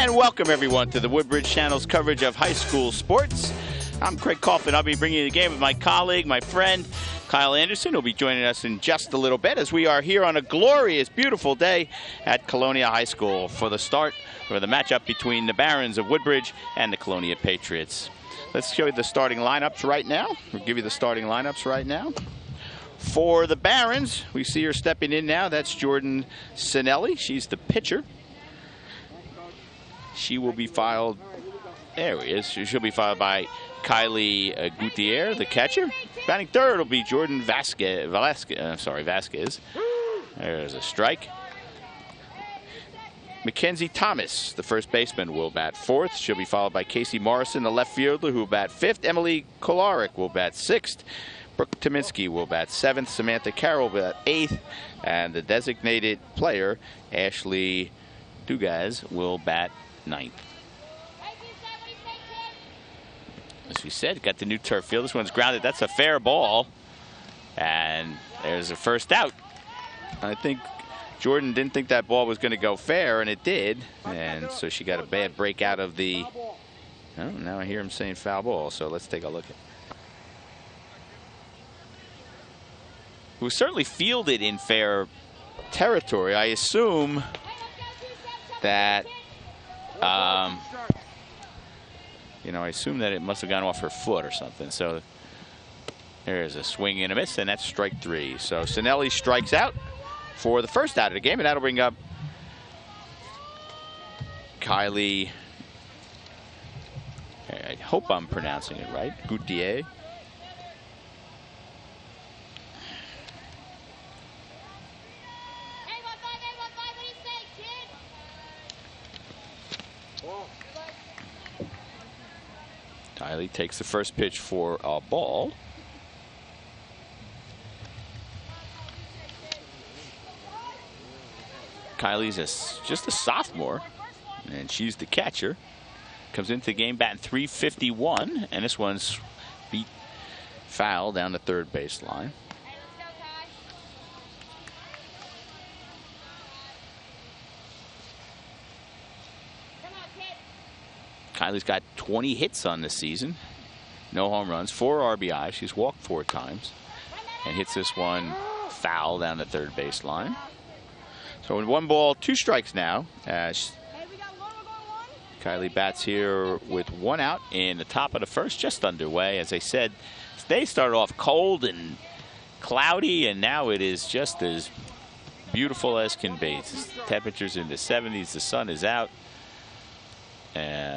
And welcome everyone to the Woodbridge Channel's coverage of high school sports. I'm Craig Kaufman. I'll be bringing you the game with my colleague, my friend, Kyle Anderson, who'll be joining us in just a little bit as we are here on a glorious, beautiful day at Colonia High School for the start of the matchup between the Barons of Woodbridge and the Colonia Patriots. Let's show you the starting lineups right now. We'll give you the starting lineups right now. For the Barons, we see her stepping in now. That's Jordan Sinelli. She's the pitcher. She will be followed. There he is. She'll be followed by Kylie Gutierrez, the catcher. Batting third will be Jordan Vasquez. There's a strike. Mackenzie Thomas, the first baseman, will bat fourth. She'll be followed by Casey Morrison, the left fielder, who will bat fifth. Emily Kolaric will bat sixth. Brooke Tominski will bat seventh. Samantha Carroll will bat eighth. And the designated player, Ashley Dugaz, will bat ninth. As we said, got the new turf field. This one's grounded. That's a fair ball. And there's a first out. I think Jordan didn't think that ball was going to go fair, and it did. And so she got a bad break out of the... Oh, now I hear him saying foul ball, so let's take a look at it. It was certainly fielded in fair territory. I assume that... I assume that it must have gone off her foot or something. So there's a swing and a miss, and that's strike three. So Sinelli strikes out for the first out of the game, and that'll bring up Kylie. I hope I'm pronouncing it right. Gutierrez. Kylie takes the first pitch for a ball. Kylie's just a sophomore, and she's the catcher. Comes into the game batting .351, and this one's beat foul down the third baseline. Kylie's got 20 hits on the season. No home runs, 4 RBI. She's walked 4 times and hits this one foul down the third baseline. So in 1 ball, 2 strikes now. Kylie bats here with 1 out in the top of the first, just underway. As I said, they started off cold and cloudy, and now it is just as beautiful as can be. Temperatures in the 70s, the sun is out.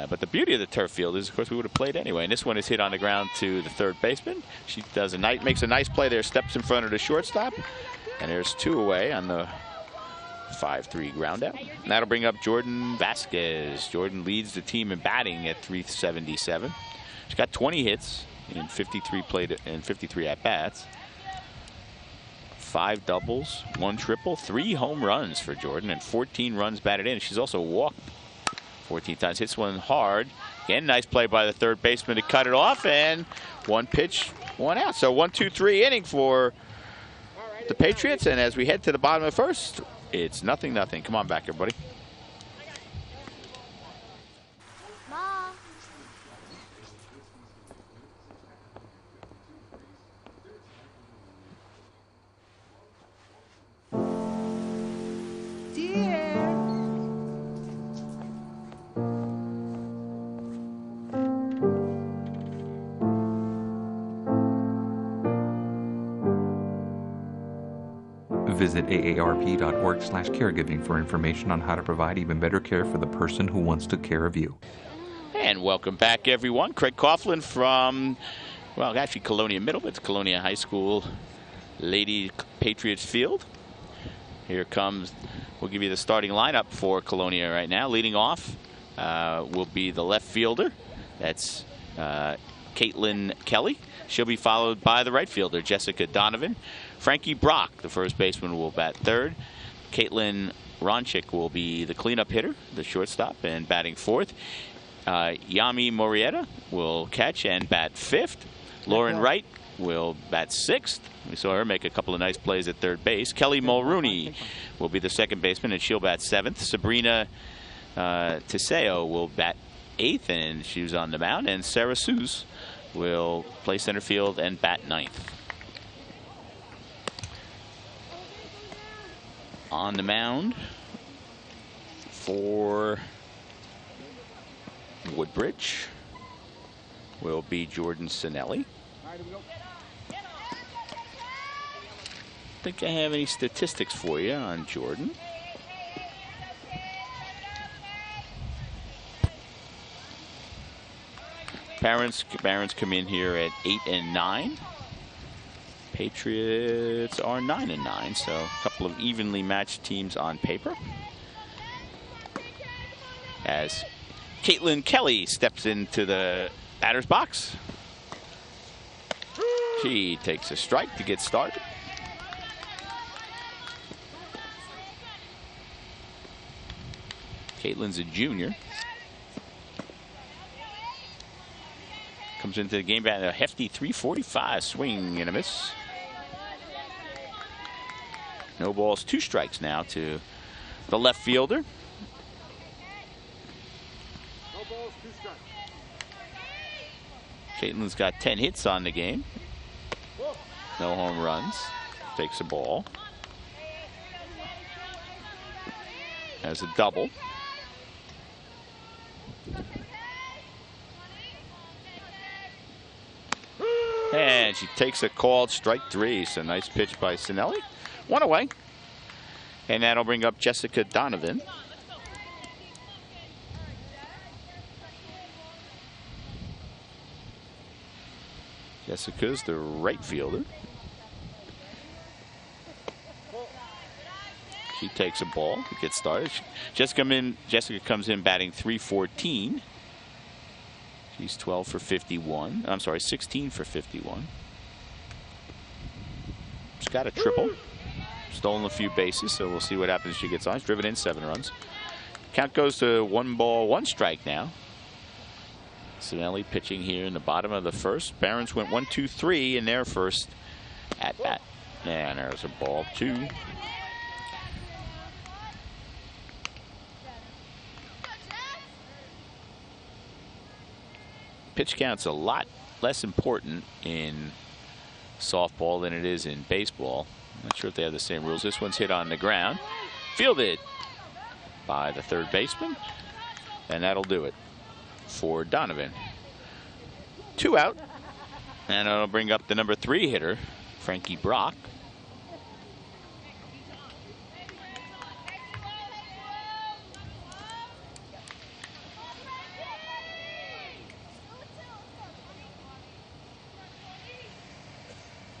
But the beauty of the turf field is, of course, we would have played anyway. And this one is hit on the ground to the third baseman. She makes a nice play there, steps in front of the shortstop. And there's 2 away on the 5-3 ground out. And that'll bring up Jordan Vasquez. Jordan leads the team in batting at .377. She's got 20 hits in 53 at-bats. 5 doubles, 1 triple, 3 home runs for Jordan, and 14 runs batted in. She's also walked 14 times. Hits one hard. Again, nice play by the third baseman to cut it off, and 1 pitch, 1 out. So 1-2-3 inning for the Patriots, and as we head to the bottom of the first, it's 0-0. Come on back, everybody. Mom. Dear. Visit aarp.org/caregiving for information on how to provide even better care for the person who wants to care of you. And welcome back, everyone. Craig Kaufman from, well, actually Colonia Middle, but it's Colonia High School Lady Patriots Field. Here comes, we'll give you the starting lineup for Colonia right now. Leading off will be the left fielder. That's Caitlin Kelly. She'll be followed by the right fielder, Jessica Donovan. Frankie Brock, the first baseman, will bat third. Caitlin Ronchik will be the cleanup hitter, the shortstop, and batting fourth. Yami Morietta will catch and bat fifth. Lauren Wright will bat sixth. We saw her make a couple of nice plays at third base. Kelly Mulrooney will be the second baseman, and she'll bat seventh. Sabrina Teseo will bat 8th, and she was on the mound, and Sarah Seuss will play center field and bat 9th. On the mound for Woodbridge will be Jordan Sinelli. I think I have any statistics for you on Jordan. Barons come in here at 8 and 9. Patriots are 9 and 9, so a couple of evenly matched teams on paper. As Caitlin Kelly steps into the batter's box. She takes a strike to get started. Caitlin's a junior. Comes into the game batting a hefty 345, swing and a miss. No balls, 2 strikes now to the left fielder. No balls, 2 strikes. Caitlin's got 10 hits on the game. No home runs. Takes a ball. Has a double. And she takes a called strike 3. So nice pitch by Sinelli. 1 away. And that'll bring up Jessica Donovan. Jessica's the right fielder. She takes a ball to get started. Jessica comes in batting 314. She's 12 for 51. I'm sorry, 16 for 51. She's got a triple. Stolen a few bases, so we'll see what happens if she gets on. She's driven in 7 runs. Count goes to 1 ball, 1 strike now. Sinelli pitching here in the bottom of the first. Barons went 1-2-3 in their first at bat. And there's a ball 2. Pitch count's a lot less important in softball than it is in baseball. I'm not sure if they have the same rules. This one's hit on the ground. Fielded by the third baseman. And that'll do it for Donovan. 2 out. And it'll bring up the number 3 hitter, Frankie Brock.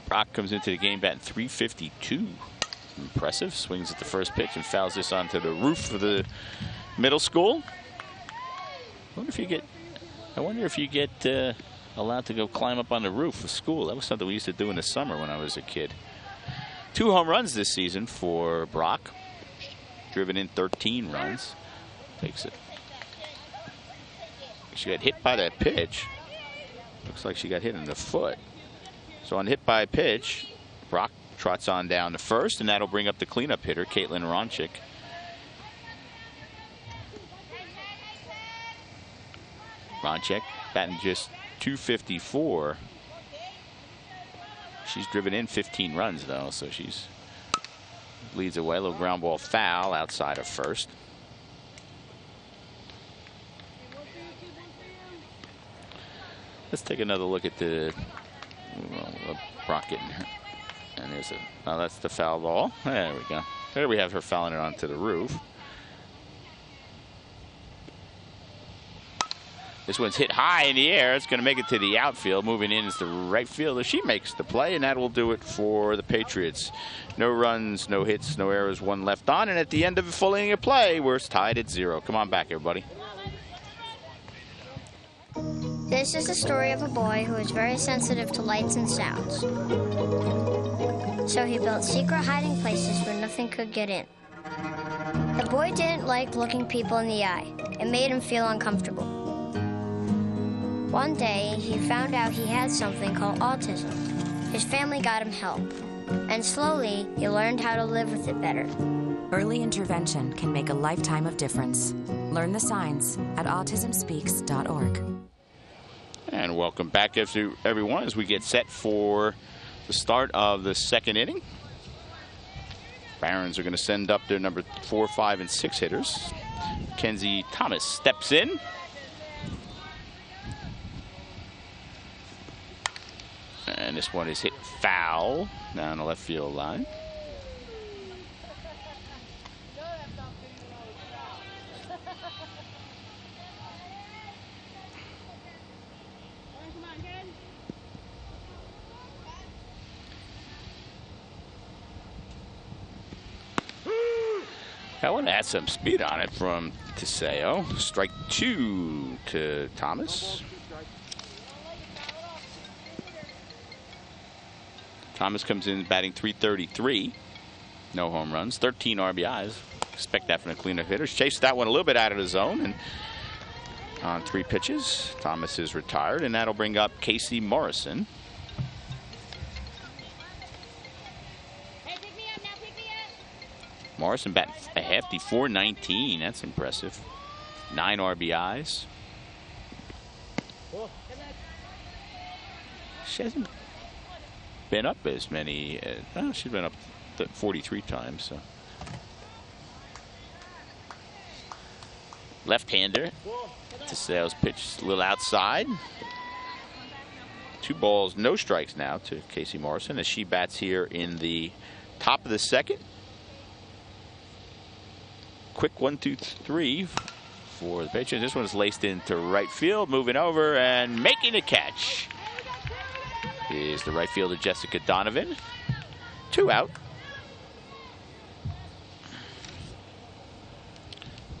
Brock comes into the game batting 352. Impressive. Swings at the first pitch and fouls this onto the roof of the middle school. I wonder if you get allowed to go climb up on the roof of school. That was something we used to do in the summer when I was a kid. 2 home runs this season for Brock. Driven in 13 runs. Takes it. She got hit by that pitch. Looks like she got hit in the foot. So on hit by pitch, Brock trots on down to first, and that'll bring up the cleanup hitter, Caitlin Ronchik. Ronchik batting just 254. She's driven in 15 runs, though, so she's leads away. A little ground ball foul outside of first. Let's take another look at the Brock getting her. And there's that's the foul ball. There we go. There we have her fouling it onto the roof. This one's hit high in the air. It's going to make it to the outfield. Moving in is the right fielder. She makes the play, and that will do it for the Patriots. No runs, no hits, no errors, 1 left on. And at the end of a full inning of play, we're tied at 0. Come on back, everybody. This is the story of a boy who was very sensitive to lights and sounds. So he built secret hiding places where nothing could get in. The boy didn't like looking people in the eye. It made him feel uncomfortable. One day, he found out he had something called autism. His family got him help. And slowly, he learned how to live with it better. Early intervention can make a lifetime of difference. Learn the signs at autismspeaks.org. And welcome back everyone as we get set for the start of the second inning. Barons are going to send up their number 4, 5, and 6 hitters. Kenzie Thomas steps in. And this one is hit foul down the left field line. I want to add some speed on it from Tiseo. Strike 2 to Thomas. Thomas comes in batting .333. No home runs, 13 RBIs. Expect that from the cleanup hitters. Chased that one a little bit out of the zone, and on 3 pitches, Thomas is retired, and that'll bring up Casey Morrison. Morrison batting a hefty .419. That's impressive. 9 RBIs. She hasn't been up as many. She's been up 43 times. So. Left-hander. Tiseo's pitch a little outside. 2 balls, no strikes now to Casey Morrison as she bats here in the top of the second. Quick 1, 2, 3 for the pitcher. This one's laced into right field, moving over and making a catch is the right fielder Jessica Donovan. 2 out.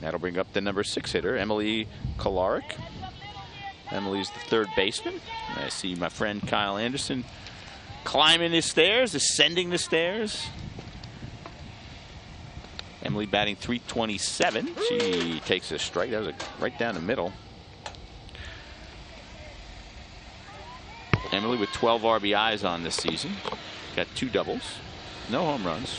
That'll bring up the number 6 hitter, Emily Kolaric. Emily's the 3rd baseman. I see my friend Kyle Anderson climbing the stairs, ascending the stairs. Emily batting .327. She takes a strike. That was right down the middle. Emily with 12 RBIs on this season. Got 2 doubles. No home runs.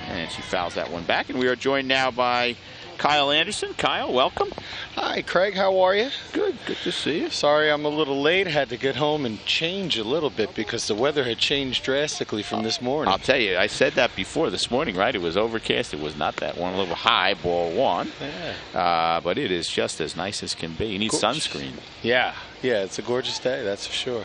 And she fouls that one back. And we are joined now by Kyle Anderson. Kyle, welcome. Hi, Craig. How are you? Good. Good to see you. Sorry I'm a little late. Had to get home and change a little bit because the weather had changed drastically from this morning. I'll tell you, I said that before this morning, right? It was overcast. It was not that one. A little high, ball 1. Yeah. But it is just as nice as can be. You need sunscreen. Yeah. Yeah, it's a gorgeous day, that's for sure.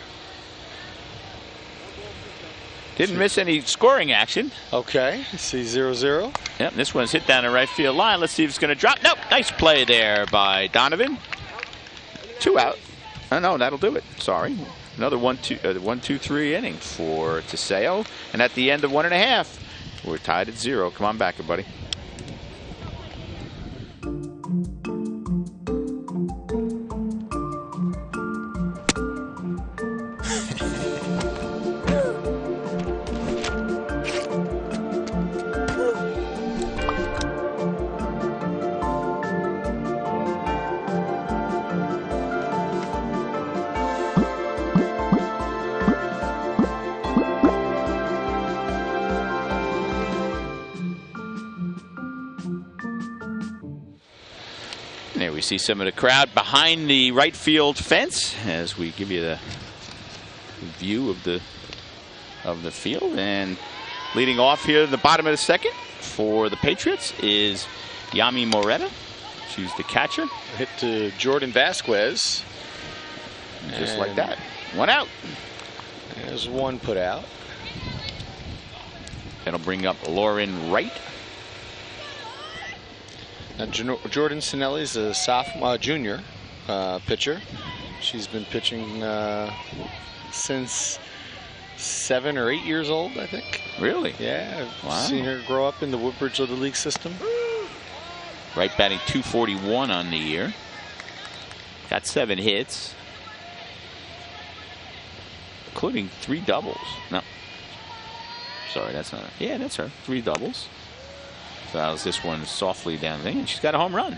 Didn't miss any scoring action. Okay, I see 0-0. Yep, this one's hit down the right field line. Let's see if it's going to drop. Nope, nice play there by Donovan. 2 out. Oh, no, that'll do it. Sorry. Another 1-2-3 inning for Tiseo. And at the end of 1.5, we're tied at 0. Come on back, everybody. There we see some of the crowd behind the right field fence as we give you the view of the field. And leading off here in the bottom of the second for the Patriots is Yami Moreta. She's the catcher. Hit to Jordan Vasquez. Just like that. 1 out. There's 1 put out. That'll bring up Lauren Wright. Now, Jordan Sinelli's a sophomore, junior pitcher. She's been pitching since 7 or 8 years old, I think. Really? Yeah, I've seen her grow up in the Woodbridge Little League system. Wright batting .241 on the year. Got 7 hits, including 3 doubles. No. Sorry, that's not her. Yeah, that's her. 3 doubles. Fouls this one softly down the thing, and she's got a home run.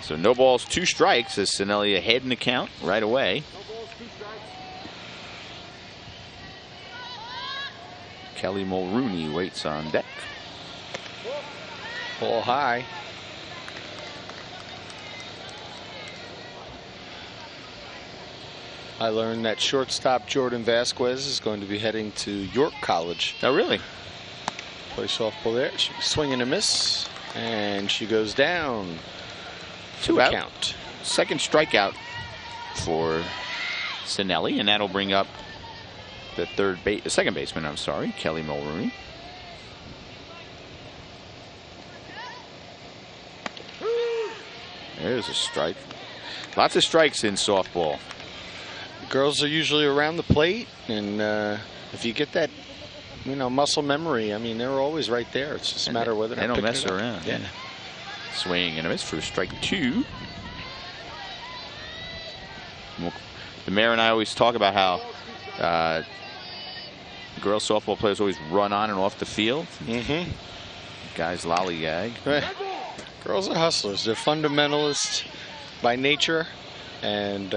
So no balls, 2 strikes as Sinelli ahead in the count right away. No balls, 2 strikes. Kelly Mulrooney waits on deck. Ball high. I learned that shortstop Jordan Vasquez is going to be heading to York College. Oh, really? Play softball there. She swing and a miss, and she goes down. 2 out. Count. Second strikeout for Sinelli, and that'll bring up the second baseman. I'm sorry, Kelly Mulrooney. There's a strike. Lots of strikes in softball. Girls are usually around the plate, and if you get that, muscle memory, I mean, they're always right there. It's just a matter of whether they don't mess around. Yeah. Swing and a miss for strike 2. The mayor and I always talk about how girls softball players always run on and off the field. Mm-hmm. Guys lollygag. Right. Girls are hustlers. They're fundamentalists by nature. And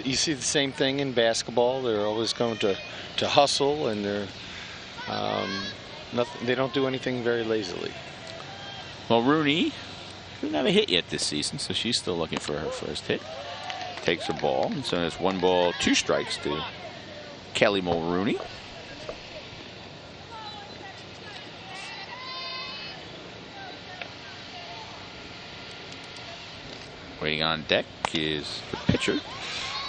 you see the same thing in basketball. They're always going to hustle, and they're they don't do anything very lazily. Mulrooney didn't have a hit yet this season, so she's still looking for her first hit. Takes her ball, and so it's 1 ball, 2 strikes to Kelly Mulrooney. Waiting on deck is the pitcher.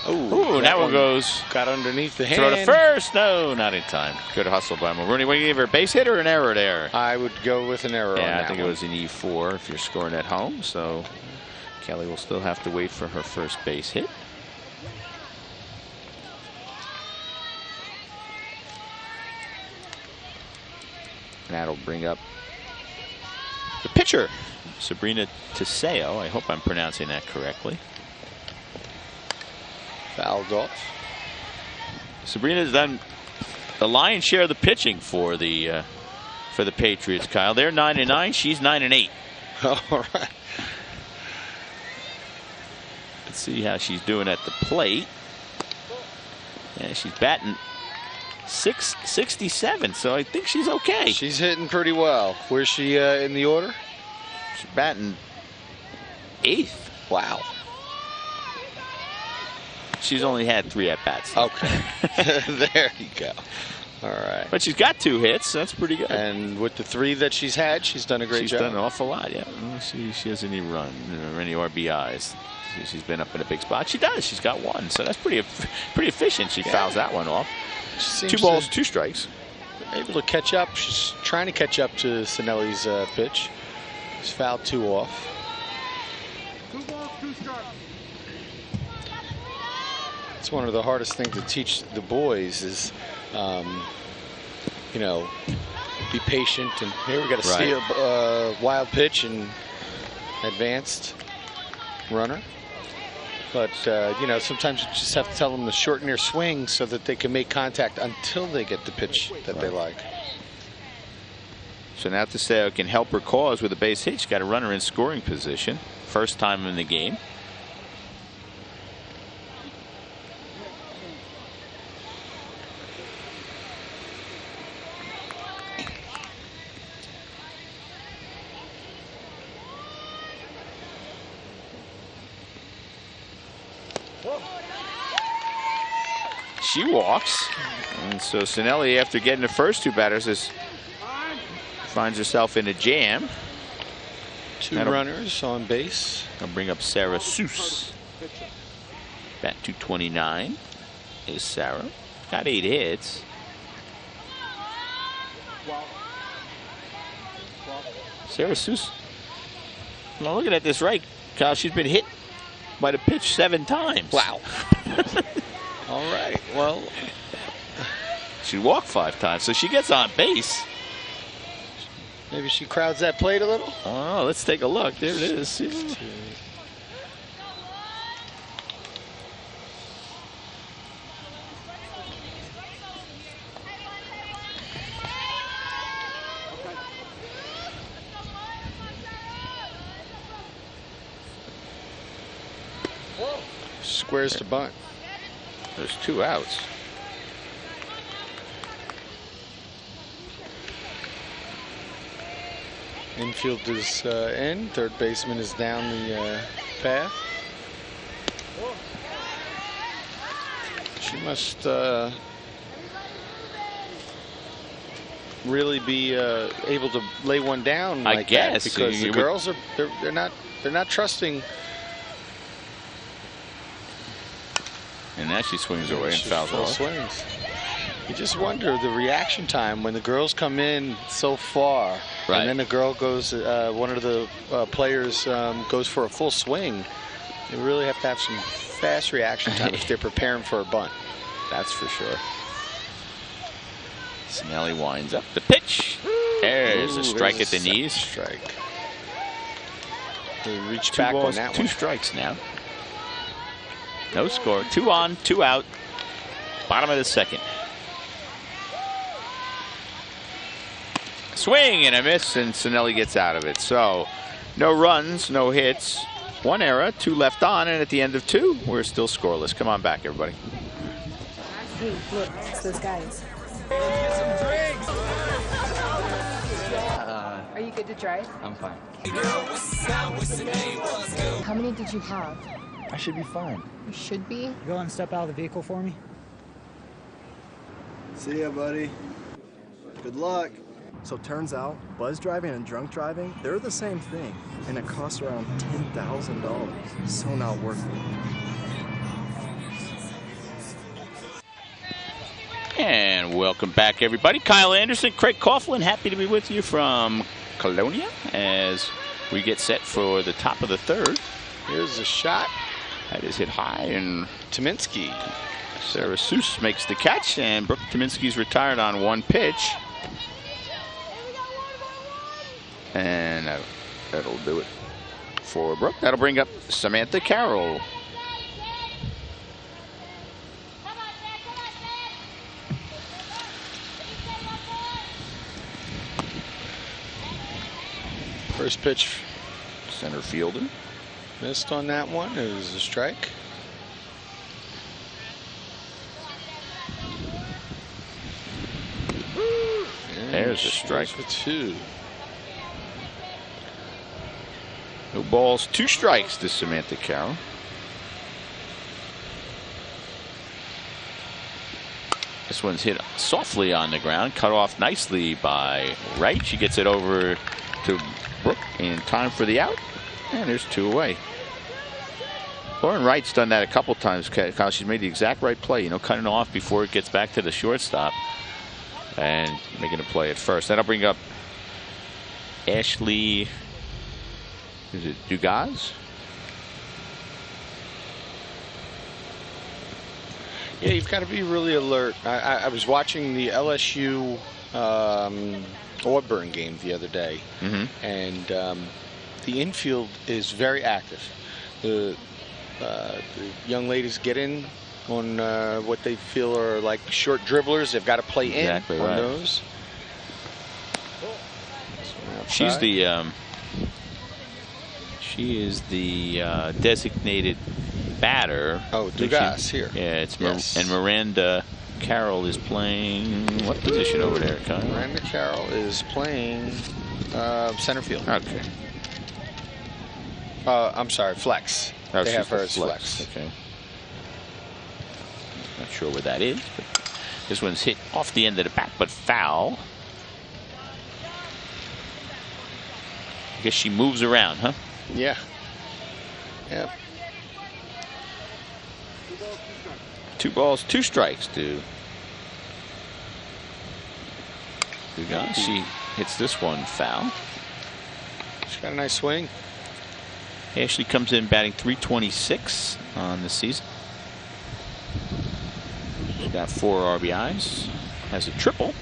Oh, that one goes. Got underneath the hand. Throw to first. No, not in time. Good hustle by Mulrooney. What do you give her? A base hit or an error there? I would go with an error on that. Yeah, I think it was an E4 if you're scoring at home. So Kelly will still have to wait for her first base hit. And that'll bring up the pitcher, Sabrina Teseo. I hope I'm pronouncing that correctly. Fouled off. Sabrina's done the lion's share of the pitching for the Patriots, Kyle. They're 9-9. She's 9-8. All right. Let's see how she's doing at the plate. Yeah, she's batting .667, so I think she's okay. She's hitting pretty well. Where's she in the order? She's batting 8th. Wow. She's only had 3 at-bats. Okay. There you go. All right. But she's got 2 hits. So that's pretty good. And with the 3 that she's had, she's done a great job. She's done an awful lot, yeah. She hasn't any run or any RBIs. She's been up in a big spot. She does. She's got 1. So that's pretty efficient. She fouls that one off. 2 balls, 2 strikes. Able to catch up. She's trying to catch up to Sinelli's pitch. She's fouled 2 off. 2 balls, 2 strikes. It's one of the hardest things to teach the boys is, be patient. And here we got to steal a wild pitch and advanced runner. But, sometimes you just have to tell them to shorten their swing so that they can make contact until they get the pitch that they like. So now Teseo can help her cause with a base hit. She's got a runner in scoring position. First time in the game. She walks, and so Sinelli, after getting the first 2 batters, finds herself in a jam. 2 runners on base. I'll bring up Sarah Seuss. Bat 229 is Sarah. Got 8 hits. Sarah Seuss. Now looking at this right, Kyle, she's been hit by the pitch 7 times. Wow. All right. Well, she walked 5 times, so she gets on base. Maybe she crowds that plate a little. Oh, let's take a look. There it is. Squares to bunt. There's 2 outs. Infield is in. Third baseman is down the path. She must really be able to lay one down like that, because the girls are they're not trusting. And now she swings away and fouls off. Swings. You just wonder the reaction time when the girls come in so far, right, and then the girl goes, one of the players goes for a full swing. They really have to have some fast reaction time if they're preparing for a bunt. That's for sure. Snelly winds up the pitch. There's a strike at the knees. Strike. They reach Two back balls, on that two one. strikes now. No score. 2 on, 2 out. Bottom of the second. Swing and a miss, and Sinelli gets out of it. So no runs, no hits, 1 error, 2 left on, and at the end of 2, we're still scoreless. Come on back, everybody. Hey, look, it's those guys. Are you good to drive? I'm fine. How many did you have? I should be fine. You should be. Go and step out of the vehicle for me. See ya, buddy. Good luck. So turns out, buzz driving and drunk driving, they're the same thing, and it costs around $10,000. So not worth it. And welcome back, everybody. Kyle Anderson, Craig Coughlin, happy to be with you from Colonia as we get set for the top of the third. Here's a shot. That is hit high, and Tominski. Sarah Seuss makes the catch, and Brooke Tominski's retired on 1 pitch. And that'll do it for Brooke. That'll bring up Samantha Carroll. First pitch. Center fielder. Missed on that one. It was a strike. There's a strike. For 2. No balls, 2 strikes to Samantha Carroll. This one's hit softly on the ground, cut off nicely by Wright. She gets it over to Brooke in time for the out, and there's 2 away. Lauren Wright's done that a couple times, Kyle. She's made the exact right play, you know, cutting off before it gets back to the shortstop and making a play at first. That'll bring up Ashley, is it Dugas? Yeah, you've got to be really alert. I was watching the LSU Auburn game the other day, and the infield is very active. The young ladies get in on what they feel are like short dribblers. They've got to play in on those. She's the she is the designated batter. Oh, Dugas here. Yeah, it's and Miranda Carroll is playing what position over there, Kyle? Miranda Carroll is playing center field. Okay. I'm sorry, flex. Oh, they have her as flex. Okay. Not sure where that is, but this one's hit off the end of the bat, but foul. I guess she moves around, huh? Yeah. Yep. 2 balls, 2 strikes to Dugas. She hits this one foul. She's got a nice swing. Ashley comes in batting .326 on the season. She's got 4 RBIs, has a triple.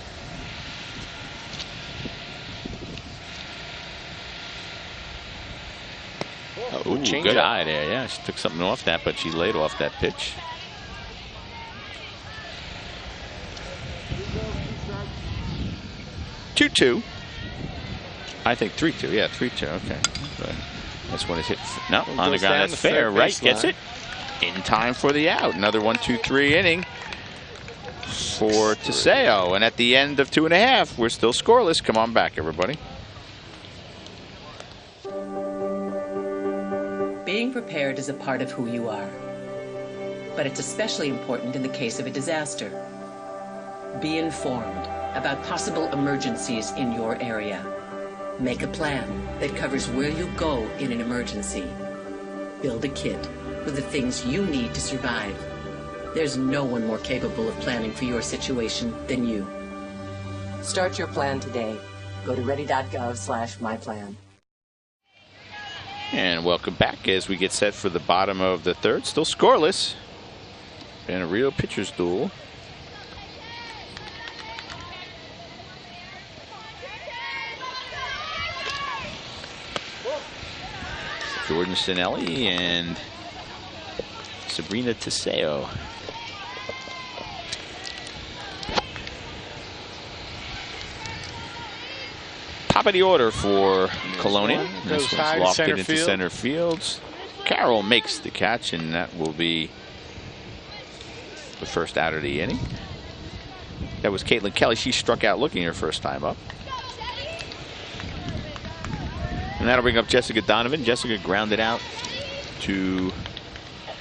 Oh, good eye there. Yeah, she took something off that, but she laid off that pitch. Two. I think 3-2. Yeah, 3-2. Okay. But this one is hit. No, on the ground. That's fair. Wright gets it in time for the out. Another 1-2-3 inning for Teseo. And at the end of 2.5, we're still scoreless. Come on back, everybody. Being prepared is a part of who you are. But it's especially important in the case of a disaster. Be informed about possible emergencies in your area. Make a plan that covers where you'll go in an emergency. Build a kit with the things you need to survive. There's no one more capable of planning for your situation than you. Start your plan today. Go to ready.gov/myplan. And welcome back as we get set for the bottom of the third. Still scoreless. And a real pitcher's duel. Jordan Sinelli and Sabrina Teseo. Top of the order for Colonia. This one's lofted into center field. Carroll makes the catch, and that will be the first out of the inning. That was Caitlin Kelly. She struck out looking her first time up. And that'll bring up Jessica Donovan. Jessica grounded out to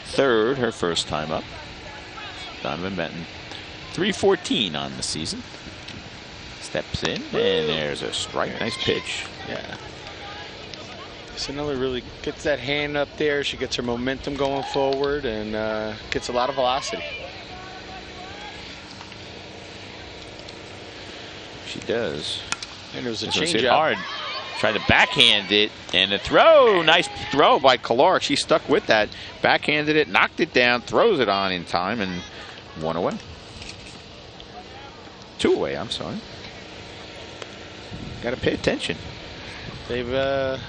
third her first time up. Donovan Benton, 314 on the season. Steps in, and there's a strike. Nice pitch. Yeah. Sinelli really gets that hand up there. She gets her momentum going forward and gets a lot of velocity. She does. And it was a change changeup. Hard. Tried to backhand it, and a throw. Nice throw by Colonia. She stuck with that. Backhanded it, knocked it down, throws it on in time, and 1 away. 2 away, I'm sorry. Got to pay attention. They've the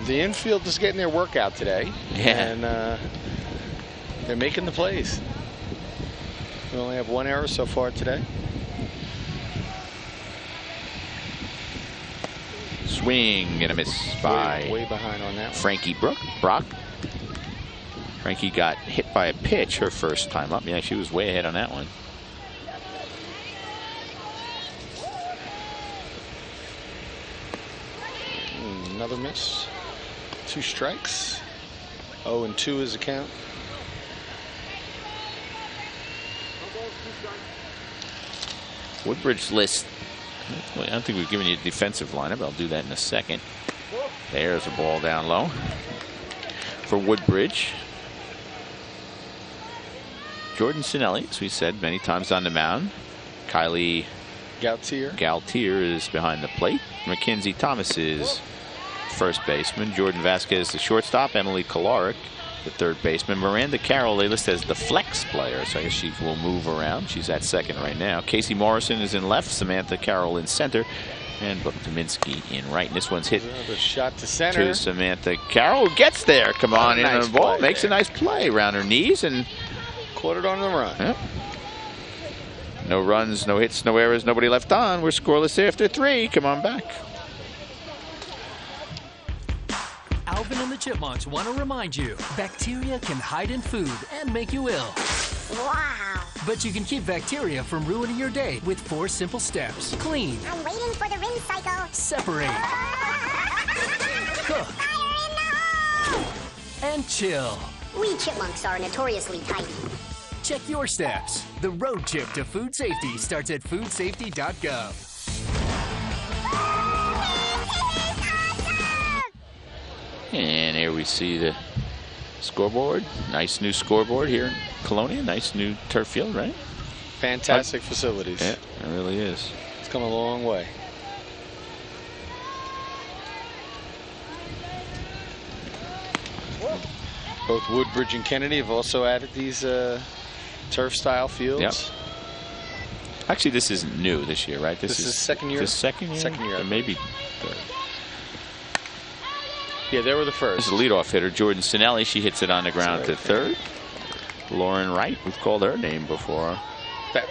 infield is getting their workout today. Yeah. And they're making the plays. We only have 1 error so far today. Swing and a miss by way behind on that one. Frankie Brock. Frankie got hit by a pitch her first time up. Yeah, she was way ahead on that one. Another miss. 2 strikes. 0-2 is the count. Woodbridge list. I don't think we've given you a defensive lineup. I'll do that in a second. There's a ball down low for Woodbridge. Jordan Sinelli, as we said many times on the mound. Kylie Galtier is behind the plate. Mackenzie Thomas is first baseman. Jordan Vasquez, the shortstop. Emily Kolarik, the third baseman. Miranda Carroll, they list as the flex player, so I guess she will move around. She's at second right now. Casey Morrison is in left. Samantha Carroll in center. And Brooke Dominski in right. And this one's hit another shot to center. To Samantha Carroll. Gets there. Come on in nice on the ball. play Makes there. a nice play around her knees and caught it on the run. Yep. No runs, no hits, no errors, nobody left on. We're scoreless after 3. Come on back. Alvin and the Chipmunks want to remind you, bacteria can hide in food and make you ill. Wow. But you can keep bacteria from ruining your day with 4 simple steps. Clean. I'm waiting for the rinse cycle. Separate. Cook. Fire in the hole! And chill. We chipmunks are notoriously tidy. Check your steps. The road trip to food safety starts at foodsafety.gov. And here we see the scoreboard. Nice new scoreboard here in Colonia. Nice new turf field, right? Fantastic facilities. Yeah, it really is. It's come a long way. Both Woodbridge and Kennedy have also added these turf-style fields. Yep. Actually, this isn't new this year, right? This is second year. This second year? Second year. Or maybe third. Yeah, they were the first. This is the leadoff hitter, Jordan Sinelli. She hits it on the ground to third. Lauren Wright, we've called her name before. But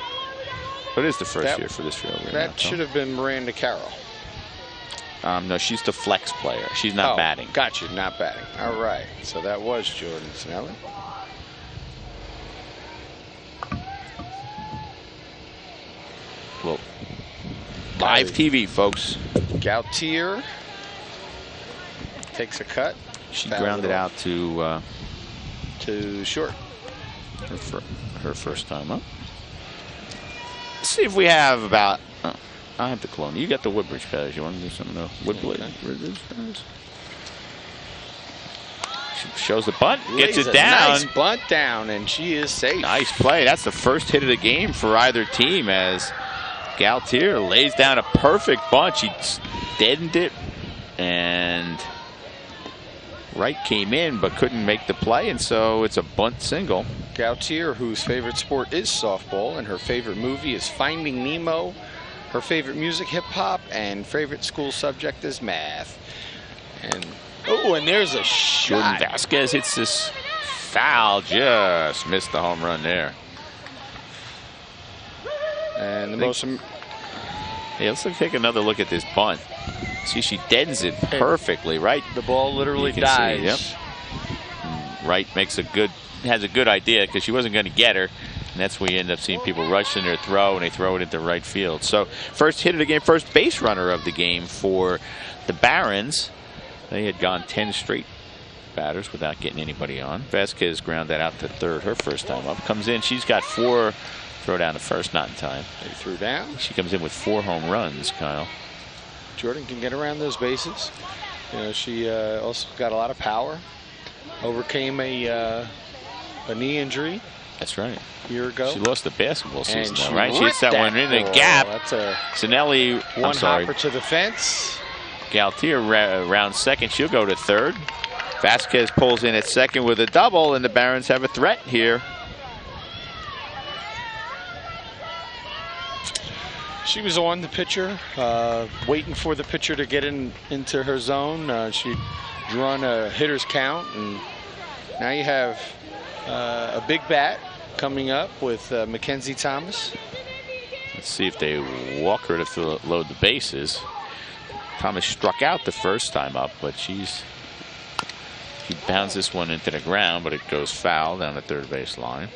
it is the first year for this field. That should have been Miranda Carroll. No, she's the flex player. She's not batting. Gotcha, not batting. All right, so that was Jordan Sinelli. Well, live TV, folks. Gautier takes a cut. She grounded out to short. Her first time up. Let's see if we have about. I have the Colonia. You got the Woodbridge pads. You want to do something to Woodbridge? She shows the bunt, gets it down. Nice bunt down, and she is safe. Nice play. That's the first hit of the game for either team as Galtier lays down a perfect bunt. She deadened it, and Wright came in but couldn't make the play, and so it's a bunt single. Galtier, whose favorite sport is softball, and her favorite movie is Finding Nemo. Her favorite music, hip hop, and favorite school subject is math. And and there's a shot. Jordan Vasquez hits this foul, just missed the home run there. And the most. Yeah, let's take another look at this bunt. See, she deadens it perfectly, right? The ball literally dies. See, Wright has a good idea because she wasn't going to get her. And that's where you end up seeing people rushing their throw, and they throw it into right field. So first hit of the game, first base runner of the game for the Barons. They had gone 10 straight batters without getting anybody on. Vasquez ground that out to third her first time up. Comes in, she's got 4, throw down to first, not in time. They threw down. She comes in with 4 home runs, Kyle. Jordan can get around those bases. You know, she also got a lot of power. Overcame a knee injury. That's right. A year ago. She lost the basketball season, though, right? She hits that one in the gap. That's a Sinelli, one hopper to the fence. Galtier round second. She'll go to third. Vasquez pulls in at second with a double, and the Barons have a threat here. She was on the pitcher, waiting for the pitcher to get into her zone. She'd drawn a hitter's count, and now you have a big bat coming up with Mackenzie Thomas. Let's see if they walk her to load the bases. Thomas struck out the first time up, but she pounds this one into the ground, but it goes foul down the third base line.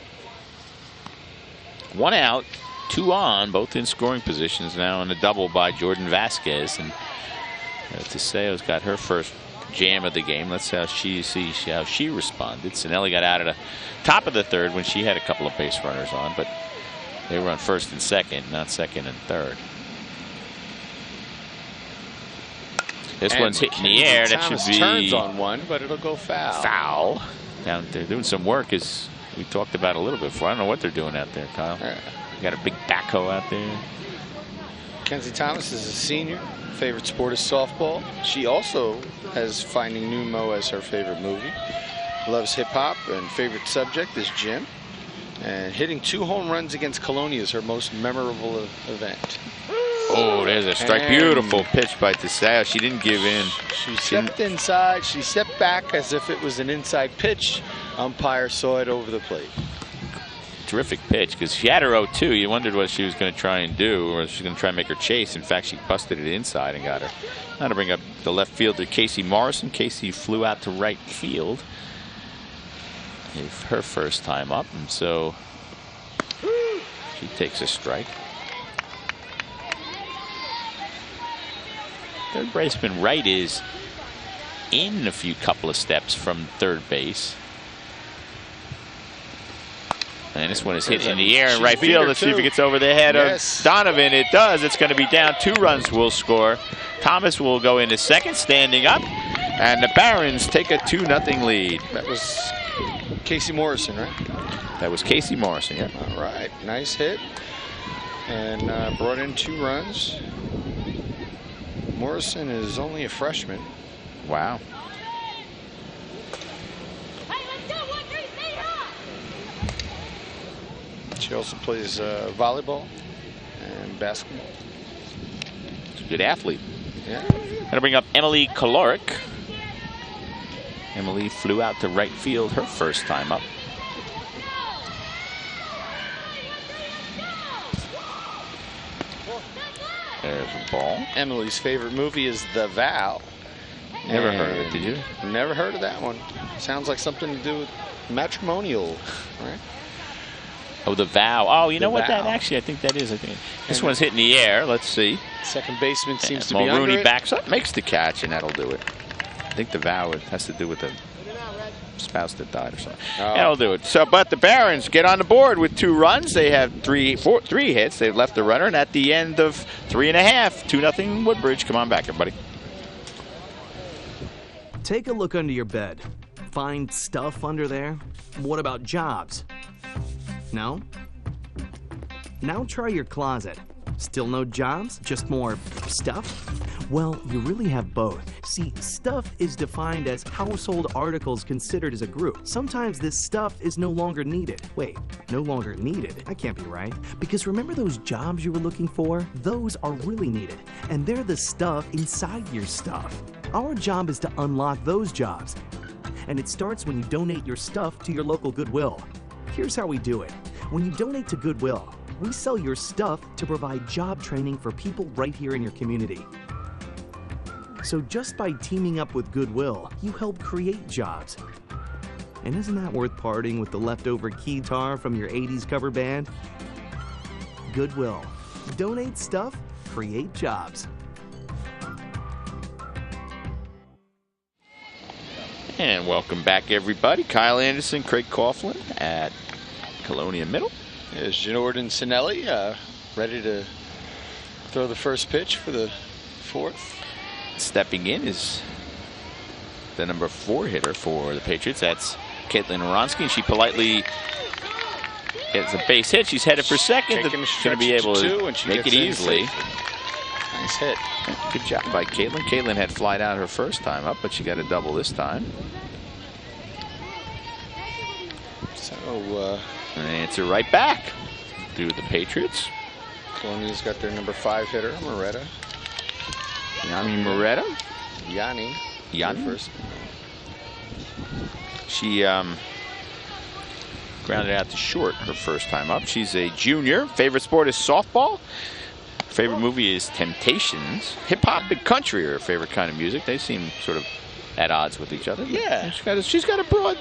1 out, 2 on, both in scoring positions now, and a double by Jordan Vasquez. And Teseo's got her first jam of the game. Let's see how she responded. Sinelli got out at the top of the third when she had a couple of base runners on, but they were on first and second, not second and third. This one's hitting the air. That should be turns on one, but it'll go foul. Foul. Down there doing some work, as we talked about a little bit before. I don't know what they're doing out there, Kyle. Got a big backhoe out there. Mackenzie Thomas is a senior. Favorite sport is softball. She also has Finding Nemo as her favorite movie. Loves hip hop, and favorite subject is gym. And hitting 2 home runs against Colonia is her most memorable event. Oh, there's a strike. And beautiful pitch by Teseo. She didn't give in. She stepped inside. She stepped back as if it was an inside pitch. Umpire saw it over the plate. Terrific pitch, because she had her 0-2. You wondered what she was going to try and do, or she was going to try and make her chase. In fact, she busted it inside and got her. Now to bring up the left fielder, Casey Morrison. Casey flew out to right field. Her first time up, and so she takes a strike. Third baseman Wright is in a couple of steps from third base. And this one is hit in the air in right field. Let's see if it gets over the head of Donovan. It does. It's going to be down. 2 runs will score. Thomas will go into second, standing up. And the Barons take a 2-0 lead. That was Casey Morrison, right? That was Casey Morrison, yeah. All right. Nice hit. And brought in 2 runs. Morrison is only a freshman. Wow. She also plays volleyball and basketball. She's a good athlete. Yeah. Gonna bring up Emily Kalorick. Emily flew out to right field her first time up. There's a ball. Emily's favorite movie is The Vow. Never heard of it, did you? Never heard of that one. Sounds like something to do with matrimonial, right? Oh, The Vow. Oh, you know what? That actually, I think that is. I think this one's hitting the air. Let's see. Second baseman seems to be under Mulrooney it. backs up, makes the catch, and that'll do it. think the vow has to do with the spouse that died or something. Oh. That'll do it. So, but the Barons get on the board with 2 runs. They have three hits. They've left the runner, and at the end of 3.5, 2-0 Woodbridge. Come on back, everybody. Take a look under your bed. Find stuff under there? What about jobs? No? Now try your closet. Still no jobs? Just more stuff? Well, you really have both. See, stuff is defined as household articles considered as a group. Sometimes this stuff is no longer needed. Wait, no longer needed? That can't be right. Because remember those jobs you were looking for? Those are really needed. And they're the stuff inside your stuff. Our job is to unlock those jobs. And it starts when you donate your stuff to your local Goodwill. Here's how we do it. When you donate to Goodwill, we sell your stuff to provide job training for people right here in your community. So just by teaming up with Goodwill, you help create jobs. And isn't that worth parting with the leftover keytar from your 80s cover band? Goodwill. Donate stuff, create jobs. And welcome back, everybody. Kyle Anderson, Craig Coughlin at Colonia Middle. There's Jordan Sinelli ready to throw the first pitch for the 4th. Stepping in is the number 4 hitter for the Patriots. That's Caitlin Oronsky, and she politely gets a base hit. She's headed for second. She's going to be able to make it easily. Nice hit. Good job by Caitlin. Caitlin had flied out her first time up, but she got a double this time. So, an answer right back to the Patriots. Colonia's got their number 5 hitter, Moretta. Yanni Moretta. Yanni. First. She grounded out to short her first time up. She's a junior. Favorite sport is softball. Favorite movie is Temptations. Hip-hop and country are her favorite kind of music. They seem sort of at odds with each other. Yeah. She's got a broad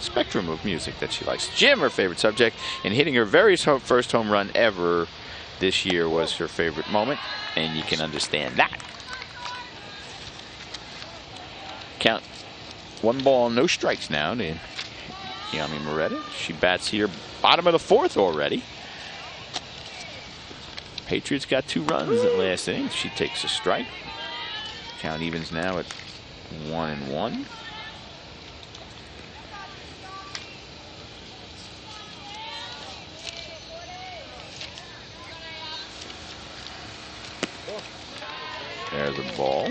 spectrum of music that she likes. Gym, her favorite subject, and hitting her very first home run ever this year was her favorite moment, and you can understand that. Count 1 ball, no strikes now to Yami Moretta. She bats here bottom of the 4th already. Patriots got 2 runs at last inning. She takes a strike. Count evens now at 1-1. There's a ball.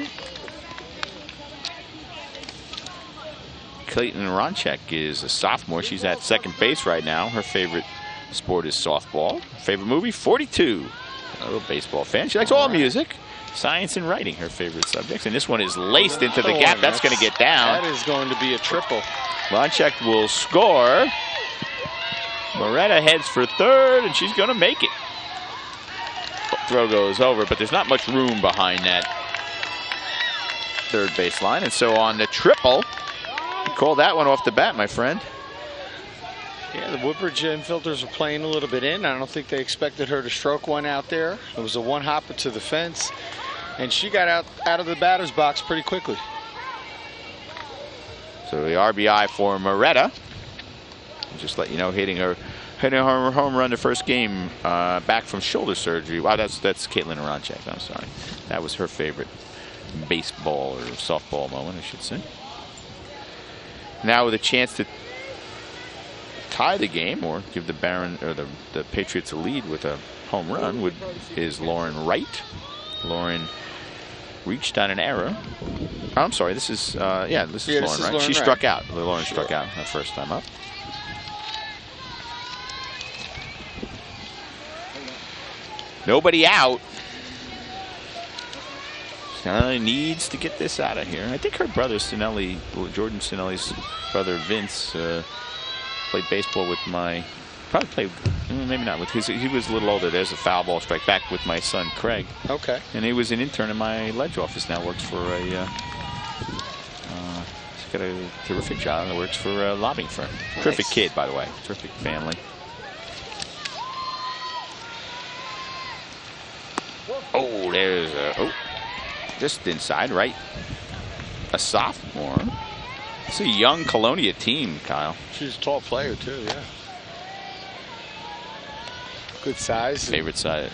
Clayton Ronchek is a sophomore. She's at second base right now. Her favorite sport is softball. Favorite movie, 42. A little baseball fan. She likes all music. Science and writing, her favorite subjects. And this one is laced into the gap. That's going to get down. That is going to be a triple. Ronchek will score. Moretta heads for 3rd, and she's going to make it. Throw goes over, but there's not much room behind that 3rd base line. And so on the triple, you call that one off the bat, my friend. Yeah, the Woodbridge infielders were playing a little bit in. I don't think they expected her to stroke one out there. It was a one-hopper to the fence, and she got out of the batter's box pretty quickly. So the RBI for Moretta. Just let you know, hitting her home run the first game back from shoulder surgery. Wow, that's Caitlin Aronchek. I'm sorry. That was her favorite baseball or softball moment, I should say. Now with a chance to tie the game or give the Baron or the Patriots a lead with a home run is Lauren Wright. Lauren reached on an error. Oh, I'm sorry, this is Lauren Wright. She struck out. Lauren struck out her first time up. Nobody out. Sinelli needs to get this out of here. I think her brother Sinelli, Jordan Sinelli's brother Vince, played baseball with probably played, maybe not with he was a little older. There's a foul ball strike back with my son Craig. Okay. And he was an intern in my ledge office. Now works for he's got a terrific job. That works for a lobbying firm. Nice. Terrific kid, by the way. Terrific family. Oh, there's just inside, right? a sophomore. It's a young Colonia team, Kyle. She's a tall player, too, yeah. Good size. Favorite size.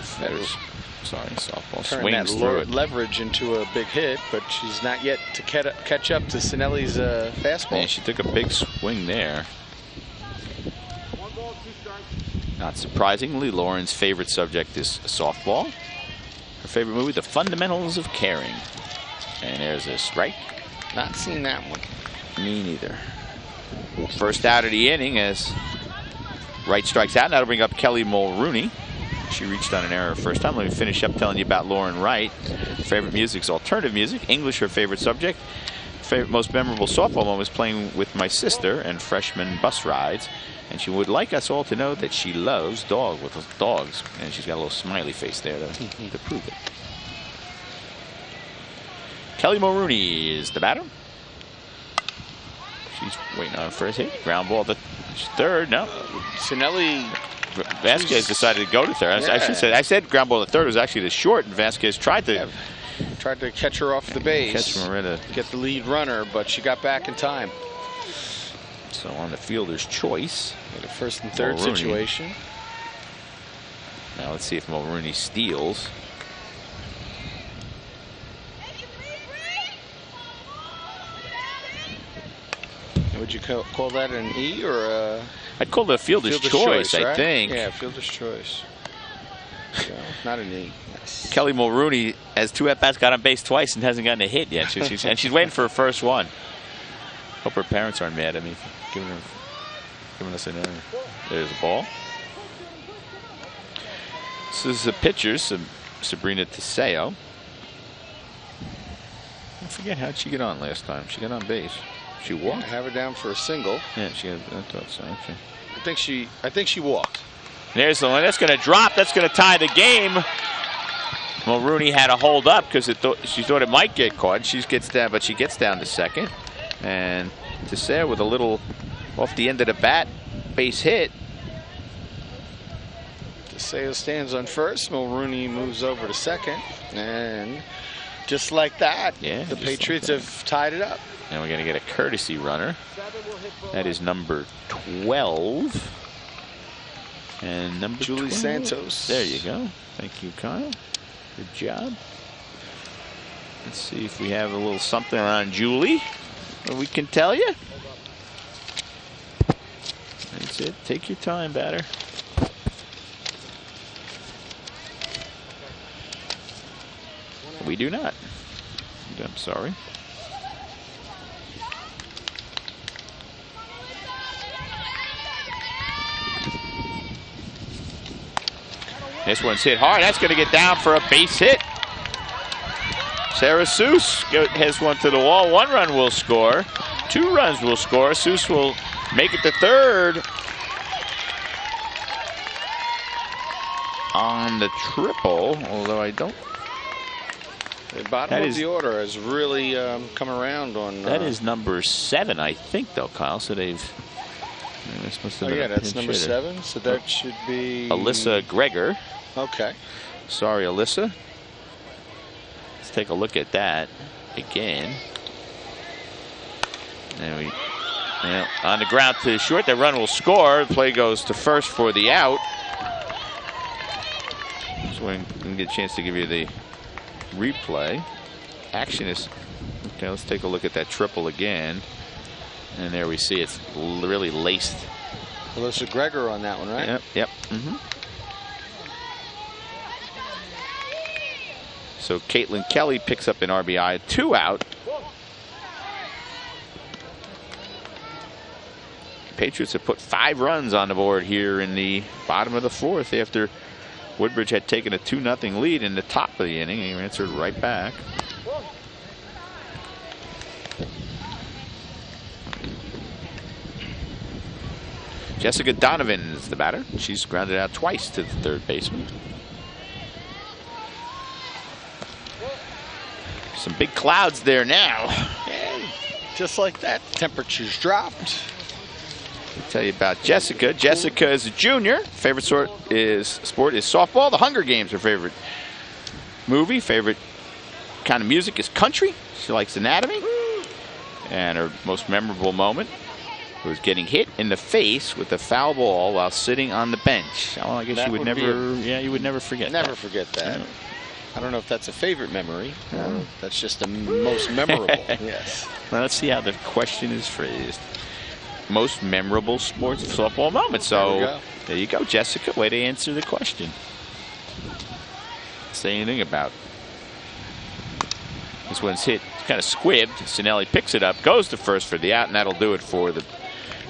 Sorry, softball. Turn Swings that through it. leverage into a big hit, but she's not yet to catch up to Sinelli's fastball. And she took a big swing there. Not surprisingly, Lauren's favorite subject is softball. Her favorite movie, The Fundamentals of Caring. And there's a strike. Not seen that one. Me neither. First out of the inning as Wright strikes out. That'll bring up Kelly Mulrooney. She reached on an error first time. Let me finish up telling you about Lauren Wright. Favorite music is alternative music. English, her favorite subject. Favorite, most memorable softball moment was playing with my sister and freshman bus rides. And she would like us all to know that she loves dogs. And she's got a little smiley face there to prove it. Kelly Mulrooney is the batter. She's waiting on her first hit. Ground ball to third. No. Sinelli. Vasquez decided to go to third. Yeah. I said ground ball to third. It was actually the short, and Vasquez tried to catch her off the base. Catch Moretta. Get the lead runner, but she got back in time. So on the fielder's choice. A first and third situation. Now let's see if Mulrooney steals. Would you call that an E or a... I'd call it a fielder's choice, right? I think. Yeah, fielder's choice. So, not an E. Yes. Kelly Mulrooney has 2 at-bats, got on base twice, and hasn't gotten a hit yet. And she's waiting for her first one. Hope her parents aren't mad at me for giving us an error. There's a ball. This is the pitcher, Sabrina Teseo. I forget how'd she get on last time. She got on base. She walked. Yeah, have her down for a single. Yeah, she had. I thought so. Okay. I think she walked. There's the one. That's going to drop. That's going to tie the game. Mulrooney had to hold up because she thought it might get caught. She gets down, but she gets down to second. And Teseo with a little off the end of the bat base hit. Teseo stands on first. Mulrooney moves over to second, and just like that, the Patriots have tied it up. And we're going to get a courtesy runner. That is number 12. And number Julie 12. Santos. There you go. Thank you, Kyle. Good job. Let's see if we have a little something on Julie that we can tell you. That's it. Take your time, batter. We do not. I'm sorry. This one's hit hard. That's going to get down for a base hit. Sarah Seuss has one to the wall. 1 run will score. 2 runs will score. Seuss will make it to third on the triple, although I don't. The bottom of the order has really come around on. That is number 7, I think, though, Kyle. So they've. This must have been that's number 7. So that should be Alyssa Gregor. Okay. Sorry, Alyssa. Let's take a look at that again. And on the ground to short. That run will score. The play goes to first for the out. So we can get a chance to give you the replay. Action is okay. Let's take a look at that triple again. And there we see it's really laced. Alyssa Gregor on that one, right? Yep. So Caitlin Kelly picks up an RBI, 2 out. Patriots have put 5 runs on the board here in the bottom of the 4th after Woodbridge had taken a 2-0 lead in the top of the inning. He answered right back. Jessica Donovan is the batter. She's grounded out twice to the third baseman. Some big clouds there now. And just like that, temperatures dropped. I'll tell you about Jessica. Jessica is a junior. Favorite sport is softball. The Hunger Games, her favorite movie. Favorite kind of music is country. She likes anatomy. And her most memorable moment was getting hit in the face with a foul ball while sitting on the bench. Well, I guess That you would would never, be you would never forget that. Never forget that. I don't know if that's a favorite memory. That's just the most memorable. Yes. Well, let's see how the question is phrased. Most memorable sports softball moment. So there you go, Jessica. Way to answer the question. Say anything about this one's hit. Kind of squibbed. Sinelli picks it up, goes to first for the out, and that'll do it for the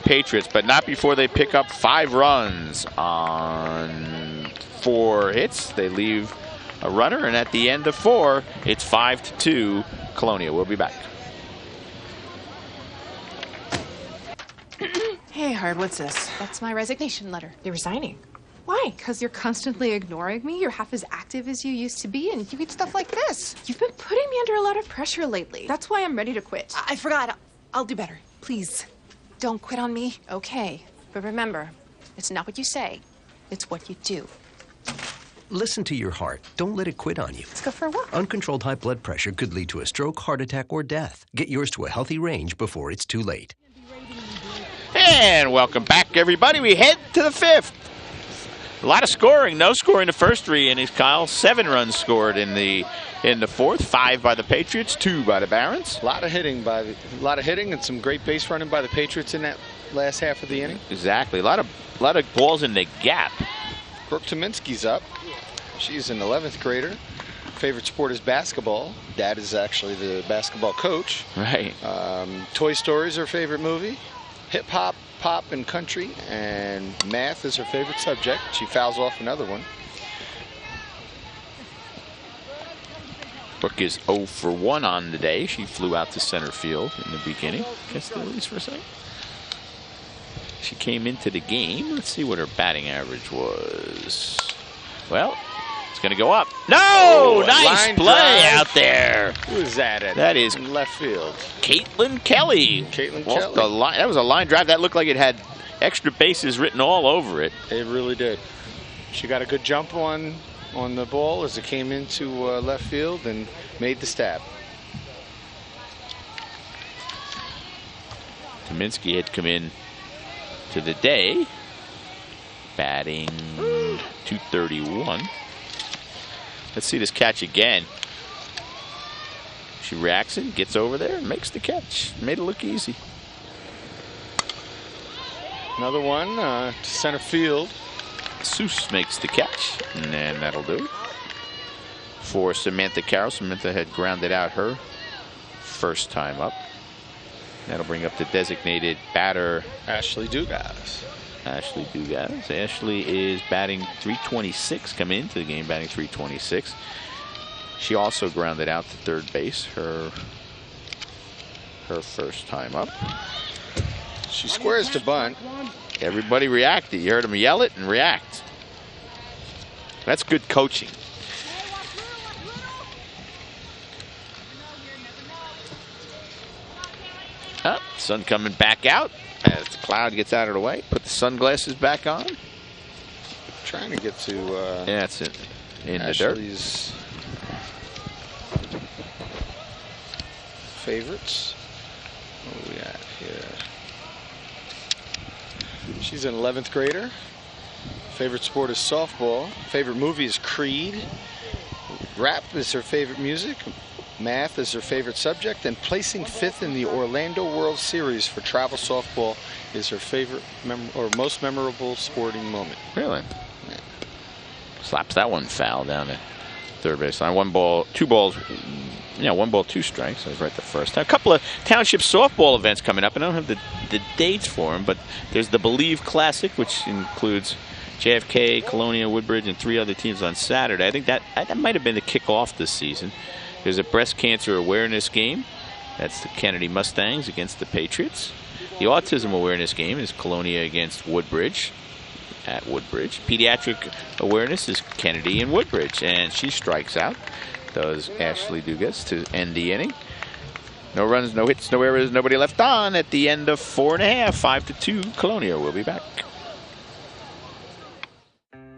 Patriots, but not before they pick up 5 runs on 4 hits. They leave a runner, and at the end of 4, it's 5-2 Colonia. We'll be back. Hey, Hard, what's this? That's my resignation letter. You're resigning. Why? Because you're constantly ignoring me. You're half as active as you used to be, and you eat stuff like this. You've been putting me under a lot of pressure lately. That's why I'm ready to quit. I forgot. I'll do better. Please, don't quit on me. Okay, but remember, it's not what you say, it's what you do. Listen to your heart. Don't let it quit on you. Let's go for a walk. Uncontrolled high blood pressure could lead to a stroke, heart attack, or death. Get yours to a healthy range before it's too late. And welcome back, everybody. We head to the 5th. A lot of scoring. No scoring the first 3 innings, Kyle. 7 runs scored in the 4th. 5 by the Patriots, 2 by the Barons. A lot of hitting and some great base running by the Patriots in that last half of the inning. Exactly. A lot of balls in the gap. Brooke Tominski's up. She's an 11th grader. Favorite sport is basketball. Dad is actually the basketball coach. Right. Toy Story is her favorite movie. Hip hop, pop, and country, and math is her favorite subject. She fouls off another one. Brooke is 0 for 1 on the day. She flew out to center field in the beginning. Catch the release for a second. She came into the game. Let's see what her batting average was. Well, it's going to go up. No! Nice play out there. Who is that at? That is in left field. Caitlin Kelly. Kelly. That was a line drive. That looked like it had extra bases written all over it. It really did. She got a good jump on the ball as it came into left field and made the stab. Tominski had come in to the day, batting .231. Let's see this catch again. She reacts it, gets over there, and makes the catch. Made it look easy. Another one to center field. Seuss makes the catch, and then that'll do it. For Samantha Carroll. Samantha had grounded out her first time up. That'll bring up the designated batter, Ashley Dugas. Ashley Dugas. Ashley is batting .326, coming into the game batting .326. She also grounded out to third base her first time up. She squares to bunt. Everybody reacted. You heard them yell it and react. That's good coaching. Oh, sun coming back out as the cloud gets out of the way. Put the sunglasses back on. Trying to get to yeah, that's it. In Ashley's the dirt. Favorites. What do we at here? She's an 11th grader. Favorite sport is softball. Favorite movie is Creed. Rap is her favorite music. Math is her favorite subject, and placing 5th in the Orlando World Series for travel softball is her favorite or most memorable sporting moment. Really? Yeah. Slaps that one foul down at third baseline. 1 ball, 2 balls. Yeah, 1 ball, 2 strikes. That was right the first time. A couple of township softball events coming up. I don't have the dates for them, but there's the Believe Classic, which includes JFK, Colonia, Woodbridge, and 3 other teams on Saturday. I think that might have been the kickoff this season. There's a breast cancer awareness game. That's the Kennedy Mustangs against the Patriots. The autism awareness game is Colonia against Woodbridge at Woodbridge. Pediatric awareness is Kennedy and Woodbridge, and she strikes out. Does Ashley Dugas to end the inning. No runs, no hits, no errors, nobody left on at the end of 4 1/2. 5-2 Colonia. We'll be back.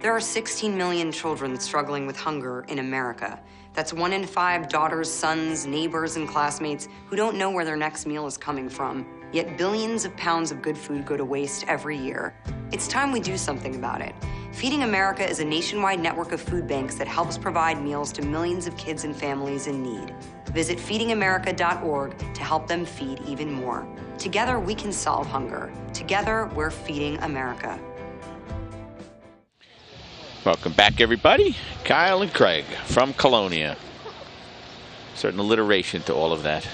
There are 16 million children struggling with hunger in America. That's 1 in 5 daughters, sons, neighbors, and classmates who don't know where their next meal is coming from. Yet billions of pounds of good food go to waste every year. It's time we do something about it. Feeding America is a nationwide network of food banks that helps provide meals to millions of kids and families in need. Visit feedingamerica.org to help them feed even more. Together, we can solve hunger. Together, we're feeding America. Welcome back, everybody. Kyle and Craig from Colonia. Certain alliteration to all of that.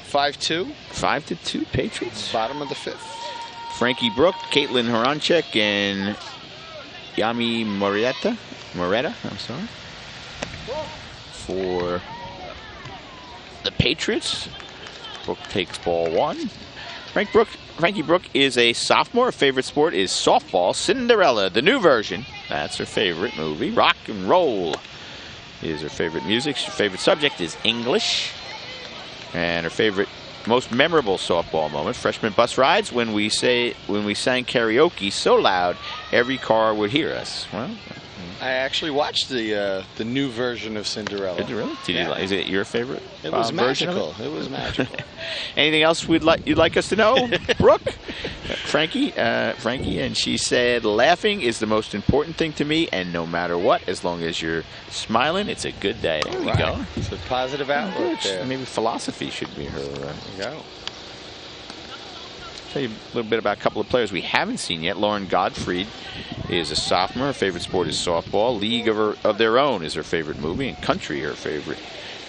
5-2. 5-2 Patriots. Bottom of the 5th. Frankie Brook, Caitlin Horanchek, and Yami Moretta, I'm sorry, for the Patriots. Brook takes ball 1. Frankie Brook is a sophomore. Her favorite sport is softball. Cinderella, the new version. That's her favorite movie. Rock and roll is her favorite music. Her favorite subject is English. And her most memorable softball moment, freshman bus rides, when we sang karaoke so loud every car would hear us. Well, I actually watched the new version of Cinderella. Did you really? Is it your favorite? It was magical. It was magical. Anything else you'd like us to know, Brooke? Frankie, and she said, laughing is the most important thing to me, and no matter what, as long as you're smiling, it's a good day. There we go. It's a positive outlook there. Maybe philosophy should be her. There you go. Tell you a little bit about a couple of players we haven't seen yet. Lauren Gottfried is a sophomore. Her favorite sport is softball. League of Their Own is her favorite movie, and country her favorite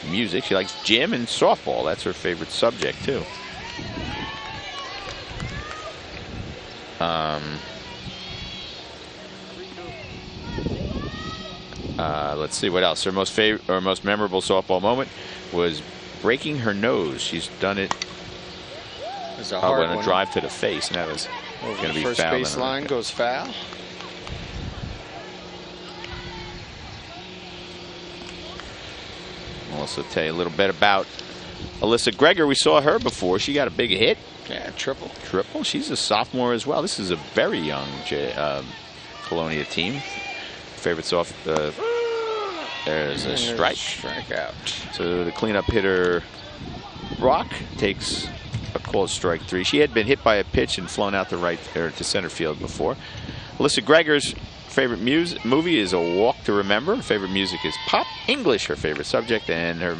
music. She likes gym and softball. That's her favorite subject too. Let's see what else. Her most memorable softball moment was breaking her nose. She's done it. It's a hard one. A drive to the face, and that was going to be first foul. First baseline goes foul. I'll also tell you a little bit about Alyssa Gregor. We saw her before. She got a big hit. Yeah, triple. She's a sophomore as well. This is a very young Colonia team. Favorite soft. There's a strike. Strikeout. So the cleanup hitter, Brock, takes a called strike 3. She had been hit by a pitch and flown out to center field before. Alyssa Gregor's favorite movie is A Walk to Remember. Her favorite music is pop. English, her favorite subject, and her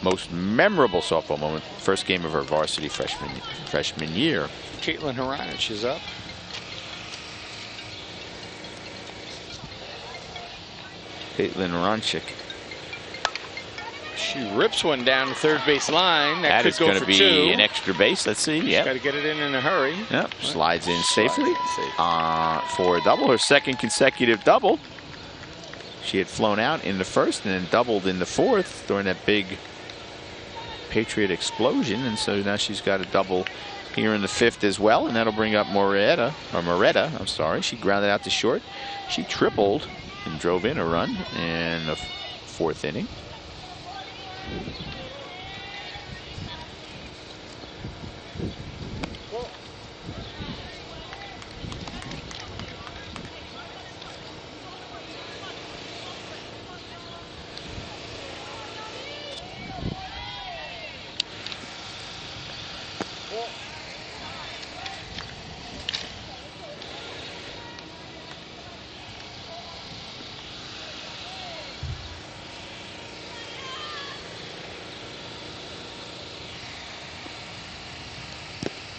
most memorable softball moment, first game of her varsity freshman year. Caitlin Horanchek is up. Caitlin Horanchek. She rips one down the third base line. That is going to be an extra base. Let's see. She's got to get it in a hurry. Yep. Slides in safely for a double. Her second consecutive double. She had flown out in the first and then doubled in the fourth during that big Patriot explosion, and so now she's got a double here in the fifth as well, and that'll bring up Moretta. I'm sorry. She grounded out to short. She tripled and drove in a run in the fourth inning.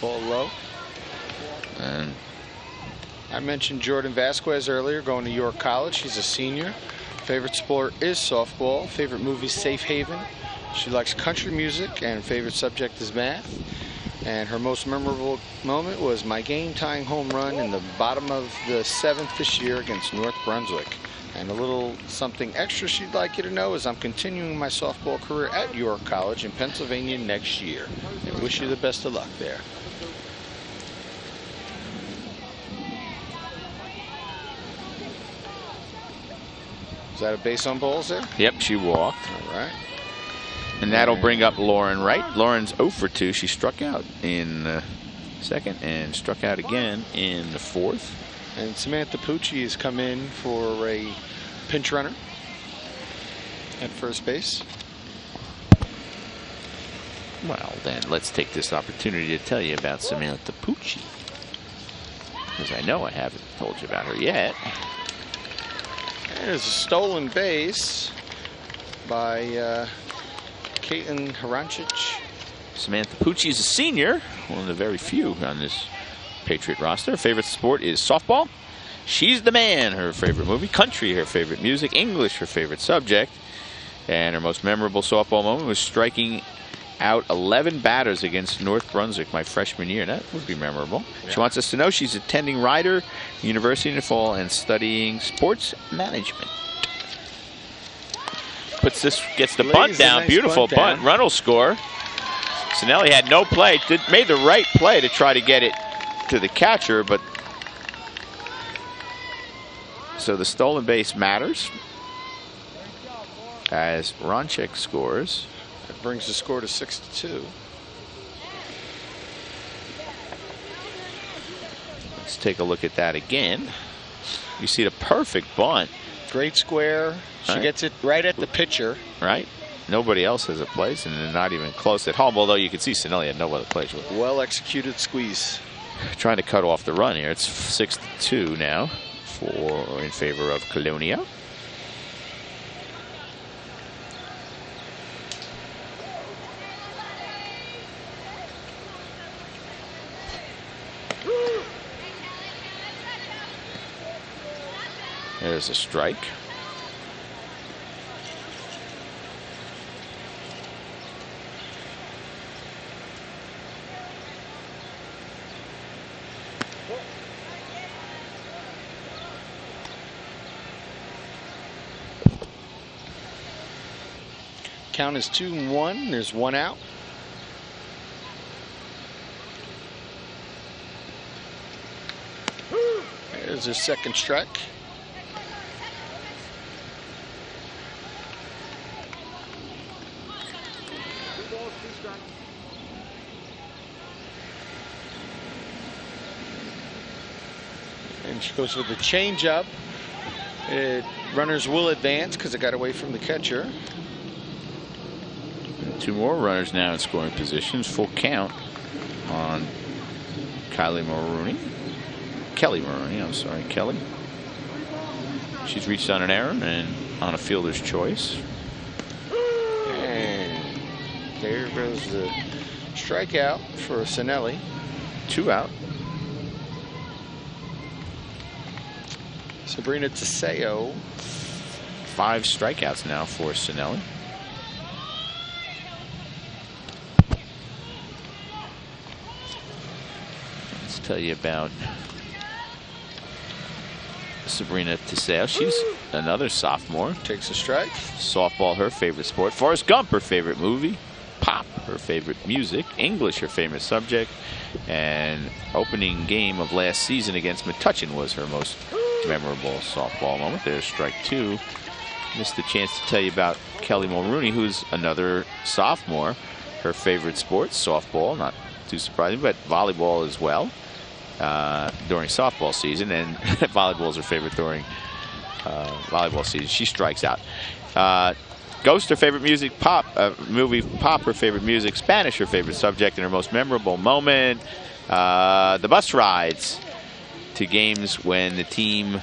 Ball low. And I mentioned Jordan Vasquez earlier, going to York College. She's a senior. Favorite sport is softball. Favorite movie, Safe Haven. She likes country music, and favorite subject is math. And her most memorable moment was my game-tying home run in the bottom of the 7th this year against North Brunswick. And a little something extra she'd like you to know is I'm continuing my softball career at York College in Pennsylvania next year. I wish you the best of luck there. Is that a base on balls there? Yep, she walked. All right. And that'll bring up Lauren Wright. Lauren's 0 for 2. She struck out in second and struck out again in the fourth. And Samantha Pucci has come in for a pinch runner at first base. Well, then let's take this opportunity to tell you about Samantha Pucci, because I know I haven't told you about her yet. There's a stolen base by Caitlin Harancic. Samantha Pucci is a senior, one of the very few on this Patriot roster. Her favorite sport is softball. She's the Man, her favorite movie. Country, her favorite music. English, her favorite subject. And her most memorable softball moment was striking out 11 batters against North Brunswick my freshman year. That would be memorable. Yeah. She wants us to know she's attending Rider University in the fall and studying sports management. Gets the bunt down. Nice beautiful bunt. Run will score. Sinelli had no play. Made the right play to try to get it to the catcher, but so the stolen base matters as Ronchek scores. That brings the score to 6-2. Let's take a look at that again. You see the perfect bunt. Great square. She gets it right at the pitcher. Right. Nobody else has a place, and they're not even close at home, although you can see Sinelli had no other place with it. Well executed squeeze. Trying to cut off the run here. It's 6-2 now in favor of Colonia. There's a strike. Count is 2-1. There's one out. There's her second strike. And she goes with the changeup. Runners will advance because it got away from the catcher. Two more runners now in scoring positions. Full count on Kelly Maroney. I'm sorry, Kelly. She's reached on an error and on a fielder's choice. And there goes the strikeout for Sinelli. 2 out. Sabrina Teseo. 5 strikeouts now for Sinelli. Let's tell you about Sabrina Teseo. She's another sophomore. Takes a strike. Softball, her favorite sport. Forrest Gump, her favorite movie. Pop, her favorite music. English, her favorite subject. And opening game of last season against Metuchen was her most memorable softball moment. There's strike 2. Missed the chance to tell you about Kelly Mulrooney, who's another sophomore. Her favorite sport, softball, not too surprising, but volleyball as well during softball season, and volleyball is her favorite during volleyball season. She strikes out. Ghost, her favorite music. Pop, movie. Pop, her favorite music. Spanish, her favorite subject, and her most memorable moment. The bus rides to games when the team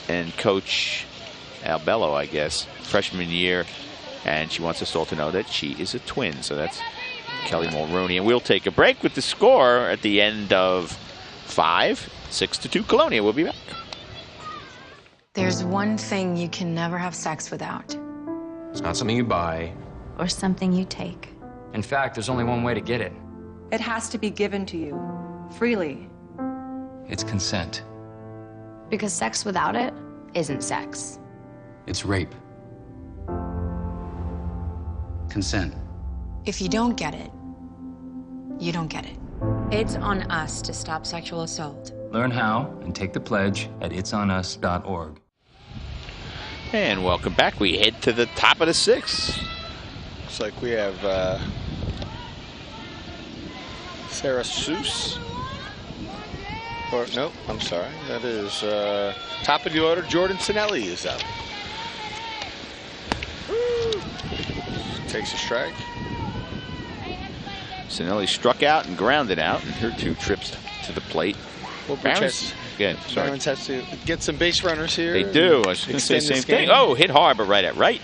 and coach Albello, I guess, freshman year, and she wants us all to know that she is a twin. So that's Kelly Mulrooney, and we'll take a break with the score at the end of 5, 6-2 Colonia. We'll be back. There's one thing you can never have sex without. It's not something you buy. Or something you take. In fact, there's only one way to get it. It has to be given to you, freely. It's consent. Because sex without it isn't sex. It's rape. Consent. If you don't get it, you don't get it. It's on us to stop sexual assault. Learn how and take the pledge at itsonus.org. And welcome back. We head to the top of the 6th. Looks like we have Sarah Seuss. Or, nope, I'm sorry. That is top of the order. Jordan Sinelli is up. Takes a strike. Sinelli struck out and grounded out, and her 2 trips to the plate. Well, Barons has to get some base runners here. They do. I was going to say the same thing. Oh, hit hard, but right at right.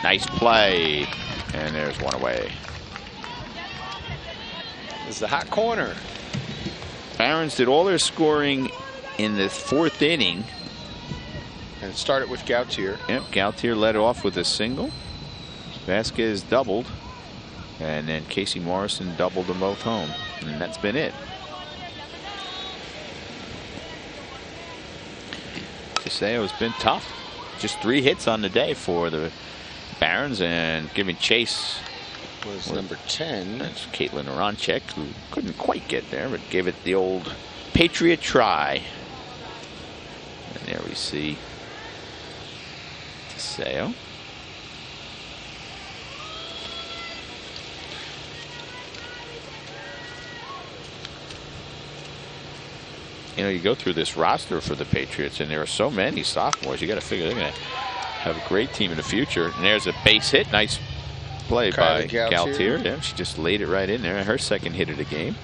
Nice play. And there's one away. This is the hot corner. Barons did all their scoring in the 4th inning. And it started with Gautier. Yep, Gautier led off with a single. Vasquez doubled. And then Casey Morrison doubled them both home. And that's been it. Caseo's been tough. Just 3 hits on the day for the Barons, and giving chase was number 10. That's Caitlin Aronchek, who couldn't quite get there, but gave it the old Patriot try. And there we see Caseo. You know, you go through this roster for the Patriots, and there are so many sophomores. You got to figure they're going to have a great team in the future. And there's a base hit. Nice play by Gautier. Yeah, she just laid it right in there. Her 2nd hit of the game.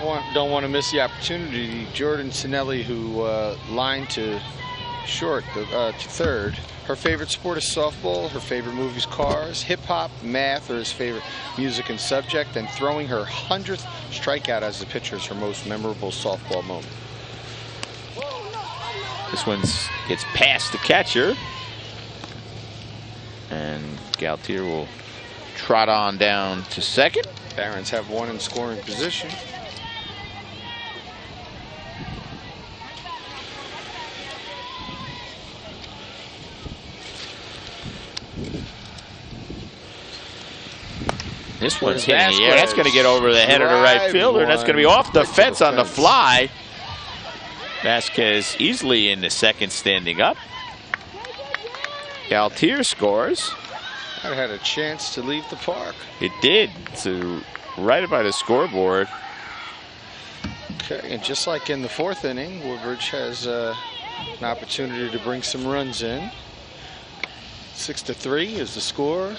I don't want to miss the opportunity. Jordan Sinelli, who lined to short, to 3rd. Her favorite sport is softball. Her favorite movies, cars. Hip-hop, math are his favorite music and subject. And throwing her 100th strikeout as a pitcher is her most memorable softball moment. This one gets past the catcher. And Gautier will trot on down to 2nd. Barons have 1 in scoring position. This one's hitting the air. That's going to get over the head of the right fielder. That's going to be off the fence on the fly. Vasquez easily in the 2nd, standing up. Gautier scores. That had a chance to leave the park. It did. So right by the scoreboard. Okay, and just like in the 4th inning, Woodbridge has an opportunity to bring some runs in. 6-3 is the score.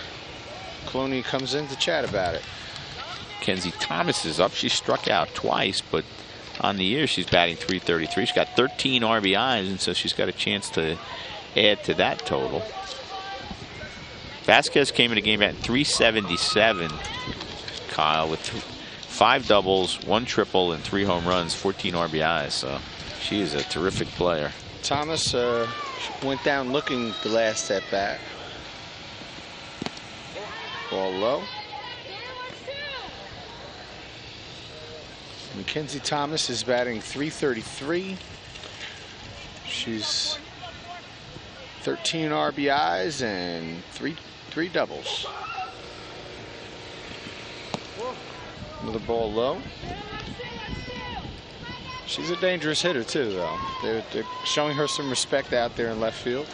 Colonia comes in to chat about it. Kenzie Thomas is up. She struck out twice, but on the year she's batting .333. She's got 13 RBIs, and so she's got a chance to add to that total. Vasquez came in the game at .377, Kyle, with 5 doubles, 1 triple, and 3 home runs, 14 RBIs. So she is a terrific player. Thomas went down looking the last at bat. Ball low. Mackenzie Thomas is batting .333. She's 13 RBIs and three doubles. Another ball low. She's a dangerous hitter too, though. They're showing her some respect out there in left field.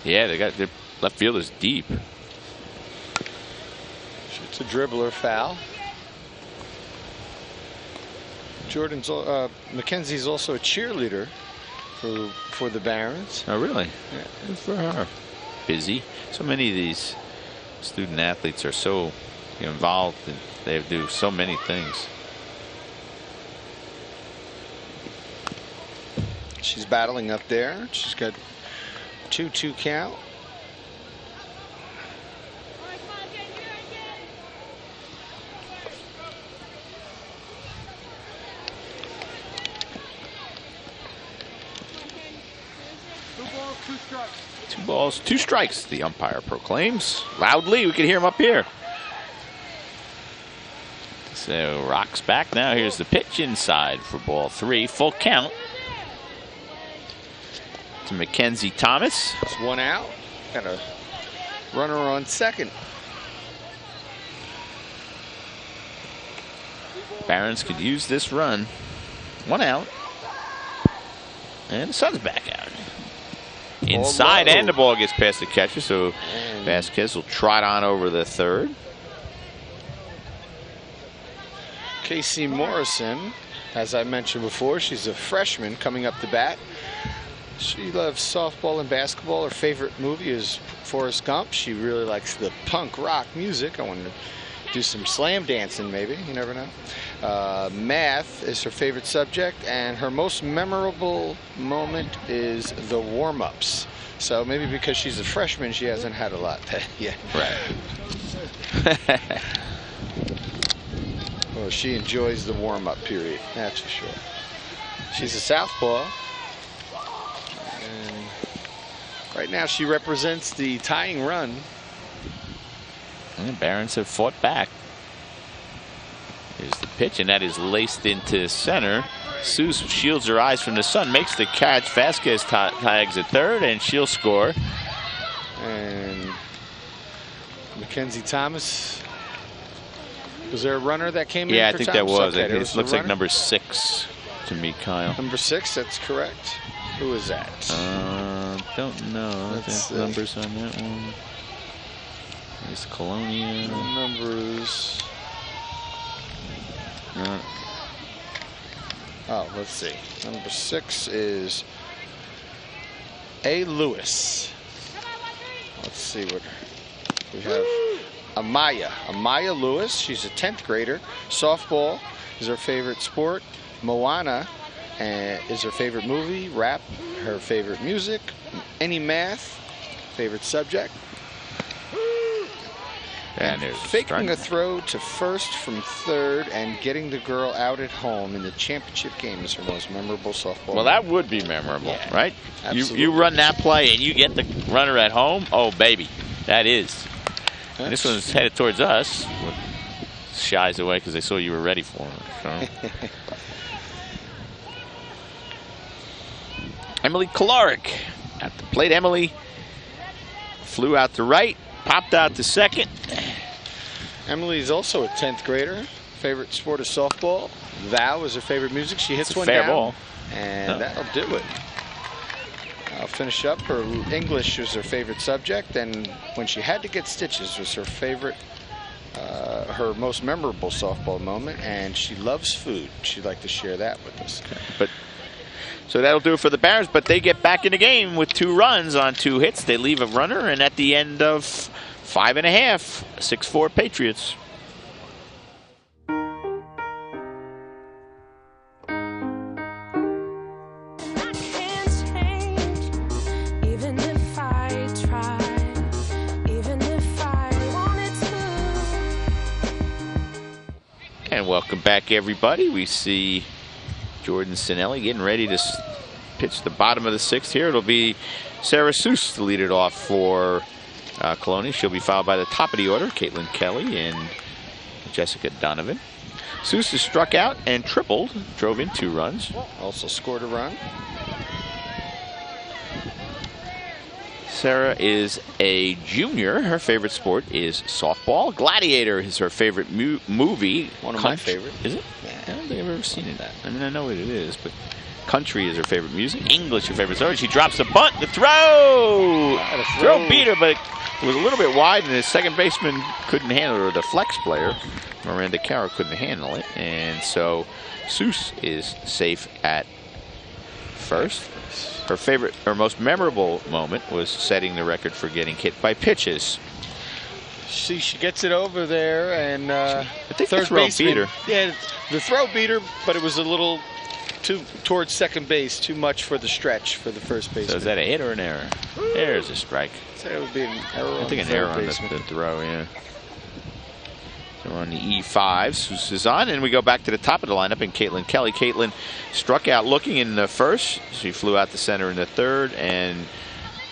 Yeah, they got their left field is deep. It's a dribbler foul. Mackenzie's also a cheerleader for the Barons. Oh, really? Yeah. Good for her. Busy. So many of these student athletes are so involved, and they do so many things. She's battling up there. She's got 2-2 count. Two balls, 2 strikes, the umpire proclaims loudly. We can hear him up here. So rocks back now. Here's the pitch inside for ball 3. Full count to Mackenzie Thomas. It's 1 out. Got a runner on second. Barons could use this run. 1 out. And the sun's back out. inside, and the ball gets past the catcher, so Vasquez will trot on over the third. Casey Morrison, as I mentioned before, she's a freshman coming up to bat. She loves softball and basketball. Her favorite movie is Forrest Gump. She really likes the punk rock music. I want to do some slam dancing, maybe. You never know. Math is her favorite subject, and her most memorable moment is the warm-ups. So maybe because she's a freshman, she hasn't had a lot yet. Right. Well, she enjoys the warm-up period, that's for sure. She's a southpaw. And right now she represents the tying run. And the Barons have fought back. Here's the pitch, and that is laced into center. Seuss shields her eyes from the sun, makes the catch. Vasquez tags at third, and she'll score. And Mackenzie Thomas. Was there a runner that came in? Yeah, I for think that Thomas? was. Okay, It looks like number 6 to me, Kyle. Number 6, that's correct. Who is that? Don't know. Let's the numbers on that one. It's Colonia. Numbers. Oh, let's see. Number 6 is A. Lewis. Let's see what we have. Amaya Lewis. She's a 10th grader. Softball is her favorite sport. Moana is her favorite movie. Rap, her favorite music. Any math, favorite subject. And there's faking a throw to first from third and getting the girl out at home in the championship game is her most memorable softball. Well, that would be memorable, right? Absolutely. You run that play and you get the runner at home. Oh, baby, that is. And this one's headed towards us. Shies away because they saw you were ready for him. So. Emily Kolaric at the plate. Emily flew out to right, popped out to second. Emily's also a 10th grader. Favorite sport is softball. Thou is her favorite music. She hits one fair down. Ball. And that'll do it. I'll finish up. Her English was her favorite subject, and when she had to get stitches was her favorite, her most memorable softball moment, and she loves food. She'd like to share that with us. But so that'll do it for the Barons, but they get back in the game with 2 runs on 2 hits. They leave a runner, and at the end of 5 1/2, 6-4 Patriots. And welcome back, everybody. We see Jordan Sinelli getting ready to pitch the bottom of the 6th here. It'll be Sarah Seuss to lead it off for Colonia. She'll be followed by the top of the order, Caitlin Kelly and Jessica Donovan. Seuss is struck out and tripled, drove in 2 runs. Also scored a run. Sarah is a junior. Her favorite sport is softball. Gladiator is her favorite movie. One of my favorite. Is it? Yeah. I don't think I've ever seen it. I mean, I know what it is, but country is her favorite music. English her favorite sport. She drops the bunt. The throw! Throw beat her, but it was a little bit wide, and the second baseman couldn't handle it, or the flex player, Miranda Caro, couldn't handle it. And so Seuss is safe at first. Her most memorable moment was setting the record for getting hit by pitches. She gets it over there, and I think third the throw baseman, beat her. Yeah, the throw beat her, but it was a little too towards second base, too much for the stretch for the first baseman. So is that a hit or an error? There's a strike. So it would be an error. I think an error on the throw, yeah. So we're on the E5. Seuss is on, and we go back to the top of the lineup, and Caitlin Kelly. Caitlin struck out looking in the first. She flew out to center in the third and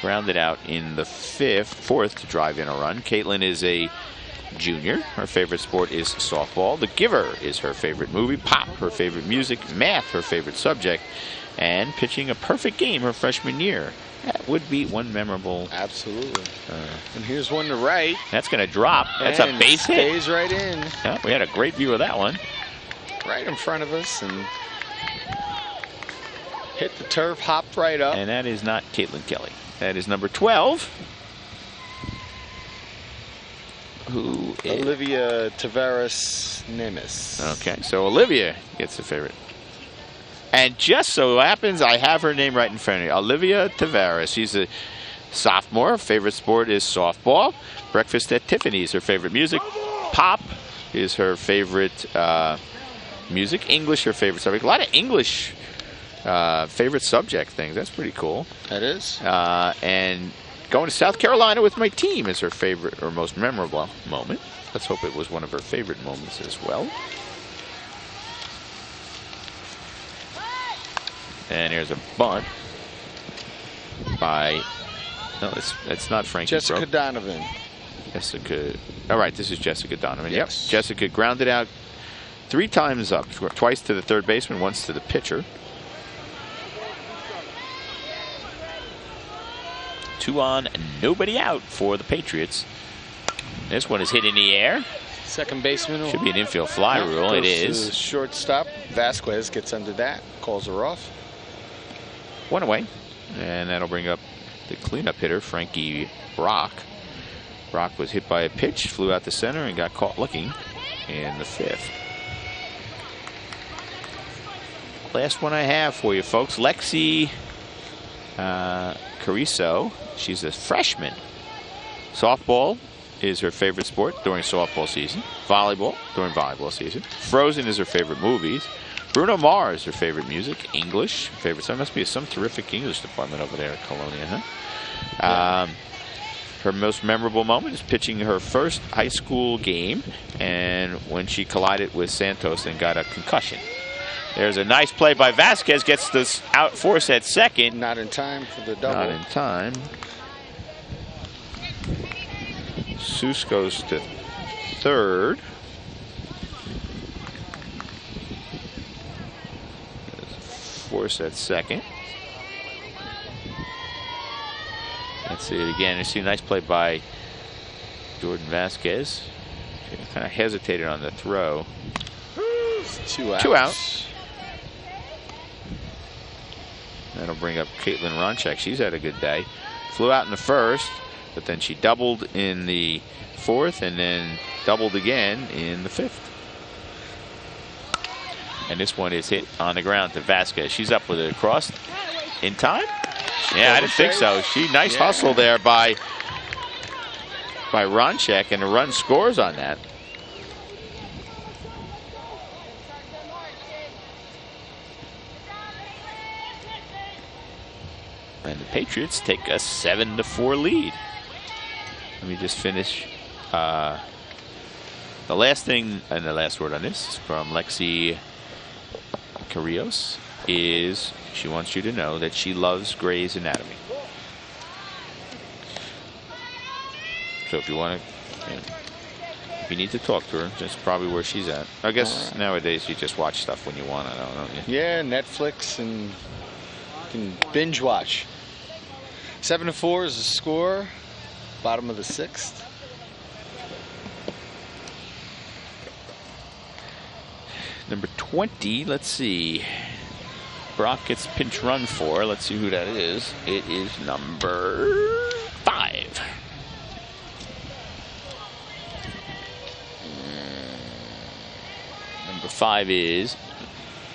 grounded out in the fourth to drive in a run. Caitlin is a junior. Her favorite sport is softball. The Giver is her favorite movie. Pop, her favorite music. Math, her favorite subject. And pitching a perfect game her freshman year. That would be one memorable. Absolutely. And here's one to right. That's going to drop. That's a base hit. Stays right in. Yeah, we had a great view of that one. Right in front of us. And Hit the turf, hopped right up. And that is not Caitlin Kelly. That is number 12. Who is Olivia Tavares Nemes. Okay, so Olivia gets the favorite. And just so happens, I have her name right in front of me. Olivia Tavares. She's a sophomore. Favorite sport is softball. Breakfast at Tiffany's, her favorite music. Pop is her favorite music. English, her favorite subject. A lot of English favorite subject things. That's pretty cool. That is. And going to South Carolina with my team is her favorite or most memorable moment. Let's hope it was one of her favorite moments as well. And here's a bunt by, no, it's not Frankie. Jessica Donovan. Jessica, all right, this is Jessica Donovan. Yes. Yep. Jessica grounded out 3 times up, twice to the third baseman, once to the pitcher. 2 on, and nobody out for the Patriots. This one is hit in the air. Second baseman. Should be an infield fly rule. It is. Shortstop. Vasquez gets under that, calls her off. 1 away, and that'll bring up the cleanup hitter, Frankie Brock. Brock was hit by a pitch, flew out the center, and got caught looking in the 5th. Last one I have for you, folks. Lexi Cariso. She's a freshman. Softball is her favorite sport during softball season. Volleyball during volleyball season. Frozen is her favorite movies. Bruno Mars, her favorite music. English, favorite song. Must be some terrific English department over there at Colonia, huh? Yeah. Her most memorable moment is pitching her first high school game, and when she collided with Santos and got a concussion. There's a nice play by Vasquez, gets this out force at second. Not in time for the double. Not in time. Seuss goes to third. Force at second. Let's see it again. You see a nice play by Jordan Vasquez. Kind of hesitated on the throw. 2 outs. 2 outs. That'll bring up Caitlin Ronchek. She's had a good day. Flew out in the first, but then she doubled in the 4th and then doubled again in the 5th. And this one is hit on the ground to Vasquez. She's up with it across in time. Yeah, I didn't think so. Nice hustle there by Ronchek, and a run scores on that. And the Patriots take a 7-4 lead. Let me just finish. The last thing, and the last word on this from Lexi Carrios is she wants you to know that she loves Grey's Anatomy. So if you want to, if you need to talk to her, that's probably where she's at. I guess nowadays you just watch stuff when you want to, don't you? Yeah, Netflix, and you can binge watch. 7-4 is the score. Bottom of the 6th. Number 20, let's see. Brock gets pinch run for. Let's see who that is. It is number 5. Number 5 is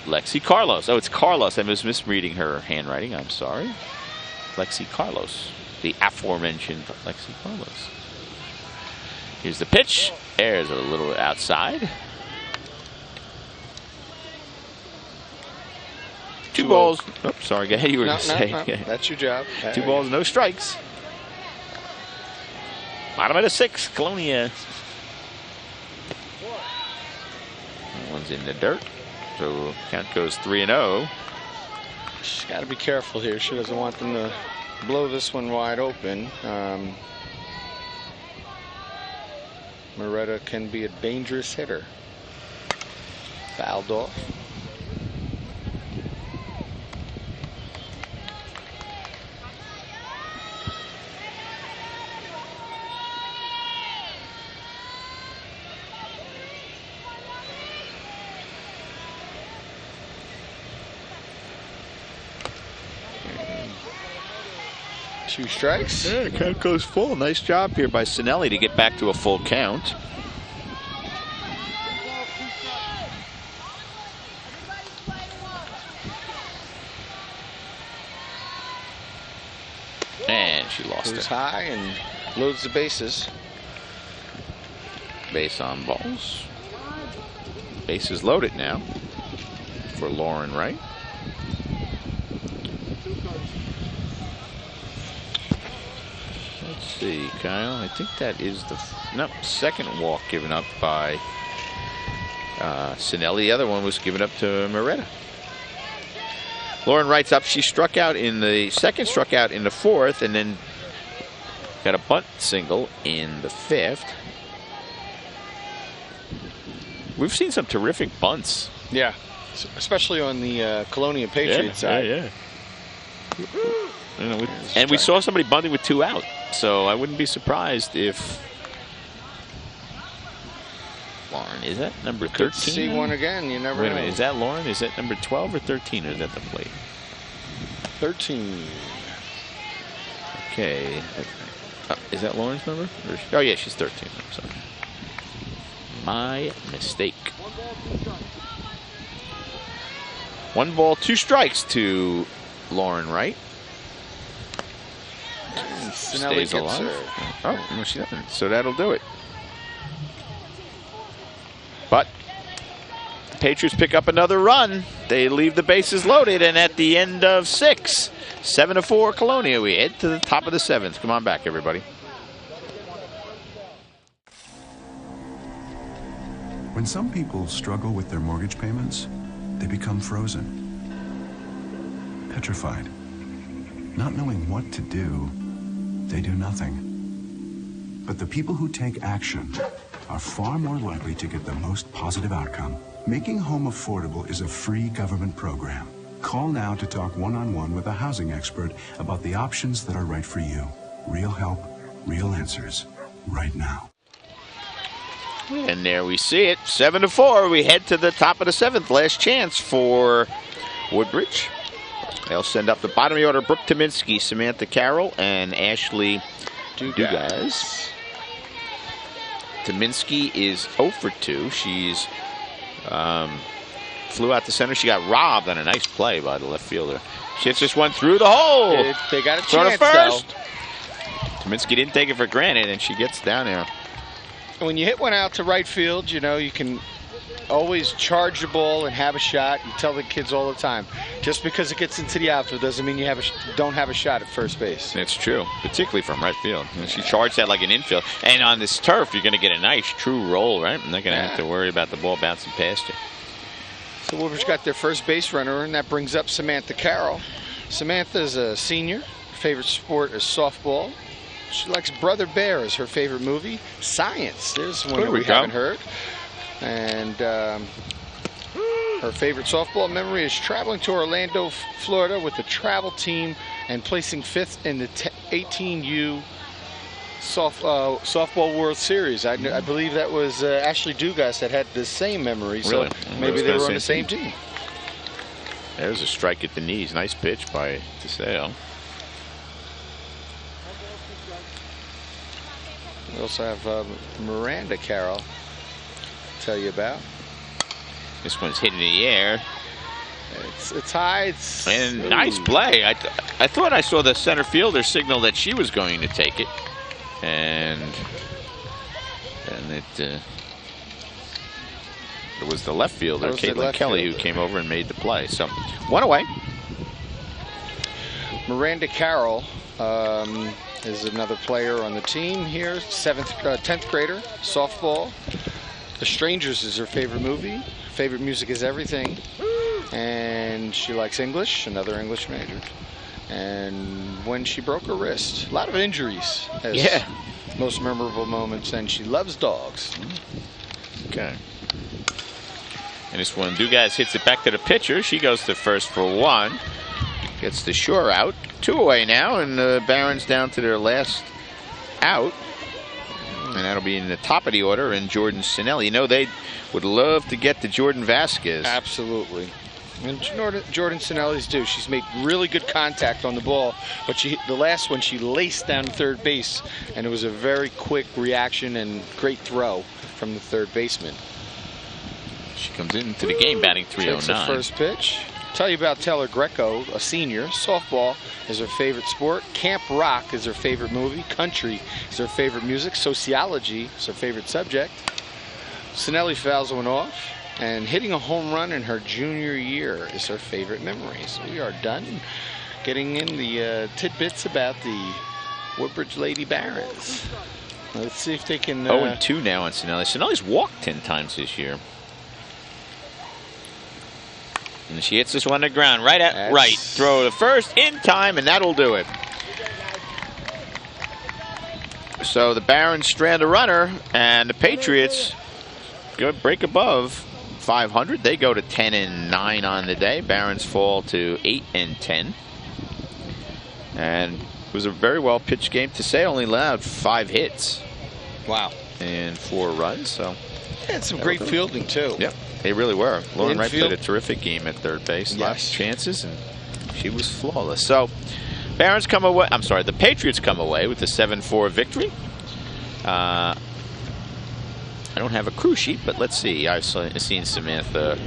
Lexi Carlos. Oh, it's Carlos. I was misreading her handwriting. I'm sorry. Lexi Carlos. The aforementioned Lexi Carlos. Here's the pitch. There's a little outside. 2 balls. Oh, sorry, go ahead. You were going to say. No, that's your job. 2 balls, no strikes. Bottom of the 6th, Colonia. That one's in the dirt. So count goes 3-0. She's got to be careful here. She doesn't want them to blow this one wide open. Moretta can be a dangerous hitter. Fouled off. 2 strikes. Yeah, the count goes full. Nice job here by Sinelli to get back to a full count. And she lost Goes it. high and loads the bases. Base on balls. Bases loaded now for Lauren Wright. Let's see, Kyle. I think that is the second walk given up by Sinelli. The other one was given up to Moretta. Lauren Wright's up. She struck out in the second, struck out in the fourth, and then got a bunt single in the fifth. We've seen some terrific bunts. Yeah, especially on the Colonia Patriots side. Yeah. You know, and we saw somebody bunting with 2 out, so I wouldn't be surprised if Lauren, is that number 13? Could see one again. You never know. Wait a minute, is that Lauren? Is that number 12 or 13, or is that the plate? 13. Okay. Is that Lauren's number? Oh yeah, she's 13. I'm sorry. My mistake. 1 ball, 2 strikes to Lauren Wright. Stays alive. Oh, no, she doesn't. So that'll do it. But the Patriots pick up another run. They leave the bases loaded, and at the end of 6, 7-4 Colonia, we head to the top of the 7th. Come on back, everybody. When some people struggle with their mortgage payments, they become frozen, petrified. Not knowing what to do, they do nothing. But the people who take action are far more likely to get the most positive outcome. Making Home Affordable is a free government program. Call now to talk one-on-one with a housing expert about the options that are right for you. Real help, real answers, right now. And there we see it, 7-4. We head to the top of the 7th. Last chance for Woodbridge. They'll send up the bottom of the order: Brooke Tominski, Samantha Carroll, and Ashley Dugas. Tominski is 0 for 2. She's flew out to center. She got robbed on a nice play by the left fielder. She hits this one through the hole. They got a Throw to chance, first. though. Tominski didn't take it for granted, and she gets down there. When you hit one out to right field, you know, you can always charge the ball and have a shot. You tell the kids all the time, just because it gets into the outfield doesn't mean you don't have a shot at first base. It's true, particularly from right field. And she charged that like an infield. And on this turf, you're going to get a nice true roll, right? I'm not going to have to worry about the ball bouncing past you. So Woodbridge got their first base runner, and that brings up Samantha Carroll. Samantha's a senior. Her favorite sport is softball. She likes Brother Bear as her favorite movie. Science, there's one that we haven't heard. And her favorite softball memory is traveling to Orlando, Florida with the travel team and placing 5th in the 18U softball World Series. I believe that was Ashley Dugas that had the same memory. So really? Maybe they were on the same team. There's a strike at the knees. Nice pitch by DeSale. We also have Miranda Carroll to tell you about. This one's hit in the air. It's high. And nice play. I thought I saw the center fielder signal that she was going to take it. And it was the left fielder, Caitlin Kelly, who came over and made the play. So, one away. Miranda Carroll is another player on the team here, 10th grader, softball. The Strangers is her favorite movie. Favorite music is everything. And she likes English, another English major. And when she broke her wrist, a lot of injuries as most memorable moments, and she loves dogs. Okay. And this one, Dugas hits it back to the pitcher. She goes to first for 1. Gets the shore out. 2 away now, and the Barons down to their last out. And that'll be in the top of the order, and Jordan Sinelli. You know, they would love to get to Jordan Vasquez. Absolutely. And Jordan Sinelli's due. She's made really good contact on the ball, but the last one she laced down to third base, and it was a very quick reaction and great throw from the third baseman. She comes into the game batting .309. Takes her first pitch. Tell you about Taylor Greco, a senior. Softball is her favorite sport. Camp Rock is her favorite movie. Country is her favorite music. Sociology is her favorite subject. Sinelli fouls one off. And hitting a home run in her junior year is her favorite memory. So we are done getting in the tidbits about the Woodbridge Lady Barons. Let's see if they can... 0-2 now on Sinelli. Sinelli's walked 10 times this year. And she hits this one to the ground. Right. Throw to first in time, and that'll do it. So the Barons strand a runner, and the Patriots go break above 500. They go to 10-9 on the day. Barons fall to 8-10. And it was a very well pitched game. To say only allowed 5 hits. Wow. And 4 runs. So had some great fielding too. Yep, they really were. Lauren Wright played a terrific game at third base. Lots of chances, and she was flawless. So Barons come away. I'm sorry, the Patriots come away with a 7-4 victory. I don't have a crew sheet, but let's see. I've seen Samantha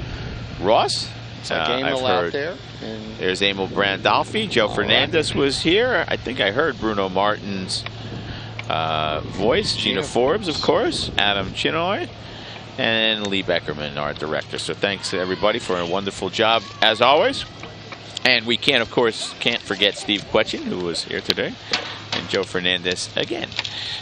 Ross. I've heard out there. And there's Emil Brandolfi. Joe Fernandez was here. I think I heard Bruno Martin's voice. Gina Forbes, of course. Adam Chinoy. And Lee Beckerman, our director. So thanks to everybody for a wonderful job, as always. And we can't forget Steve Quetchin, who was here today. And Joe Fernandez again.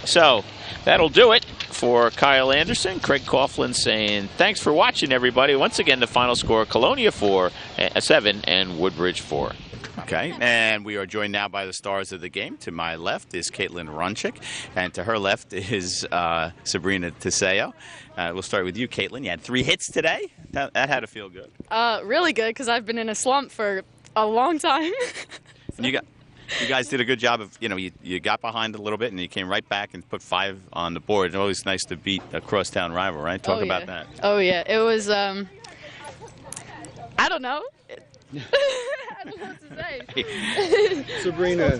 So that'll do it. For Kyle Anderson, Craig Coughlin saying thanks for watching, everybody. Once again, the final score: Colonia 7 and Woodbridge 4. Okay, and we are joined now by the stars of the game. To my left is Caitlin Runchick, and to her left is Sabrina Teseo. We'll start with you, Caitlin. You had 3 hits today. That had to feel good. Really good, because I've been in a slump for a long time. You guys did a good job of, you got behind a little bit and you came right back and put 5 on the board. It's always nice to beat a crosstown rival, right? Talk about that. Oh, yeah. It was, I don't know. I don't know what to say. Sabrina,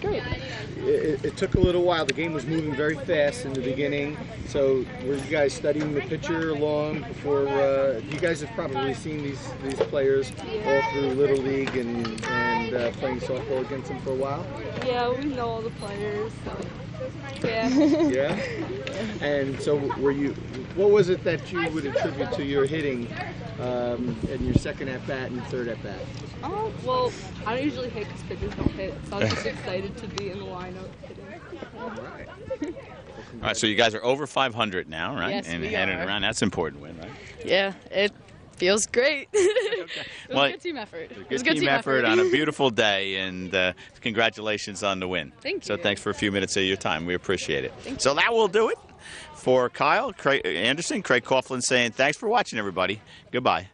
it took a little while. The game was moving very fast in the beginning. So were you guys studying the pitcher long before? You guys have probably seen these players all through Little League and playing softball against them for a while. Yeah, we know all the players. So. Yeah. Yeah. And so what was it that you would attribute to your hitting in your second at bat and your third at bat? Oh, well, I don't usually hit because pitchers don't hit, so I was just excited to be in the lineup hitting. All right. All right, so you guys are over 500 now, right? Yes, and we headed are. around. That's an important win, right? Yeah, it feels great. It was a good team effort. It was a good team effort on a beautiful day, and congratulations on the win. Thank you. So thanks for a few minutes of your time. We appreciate it. So that will do it for Kyle Anderson. Craig Coughlin saying thanks for watching, everybody. Goodbye.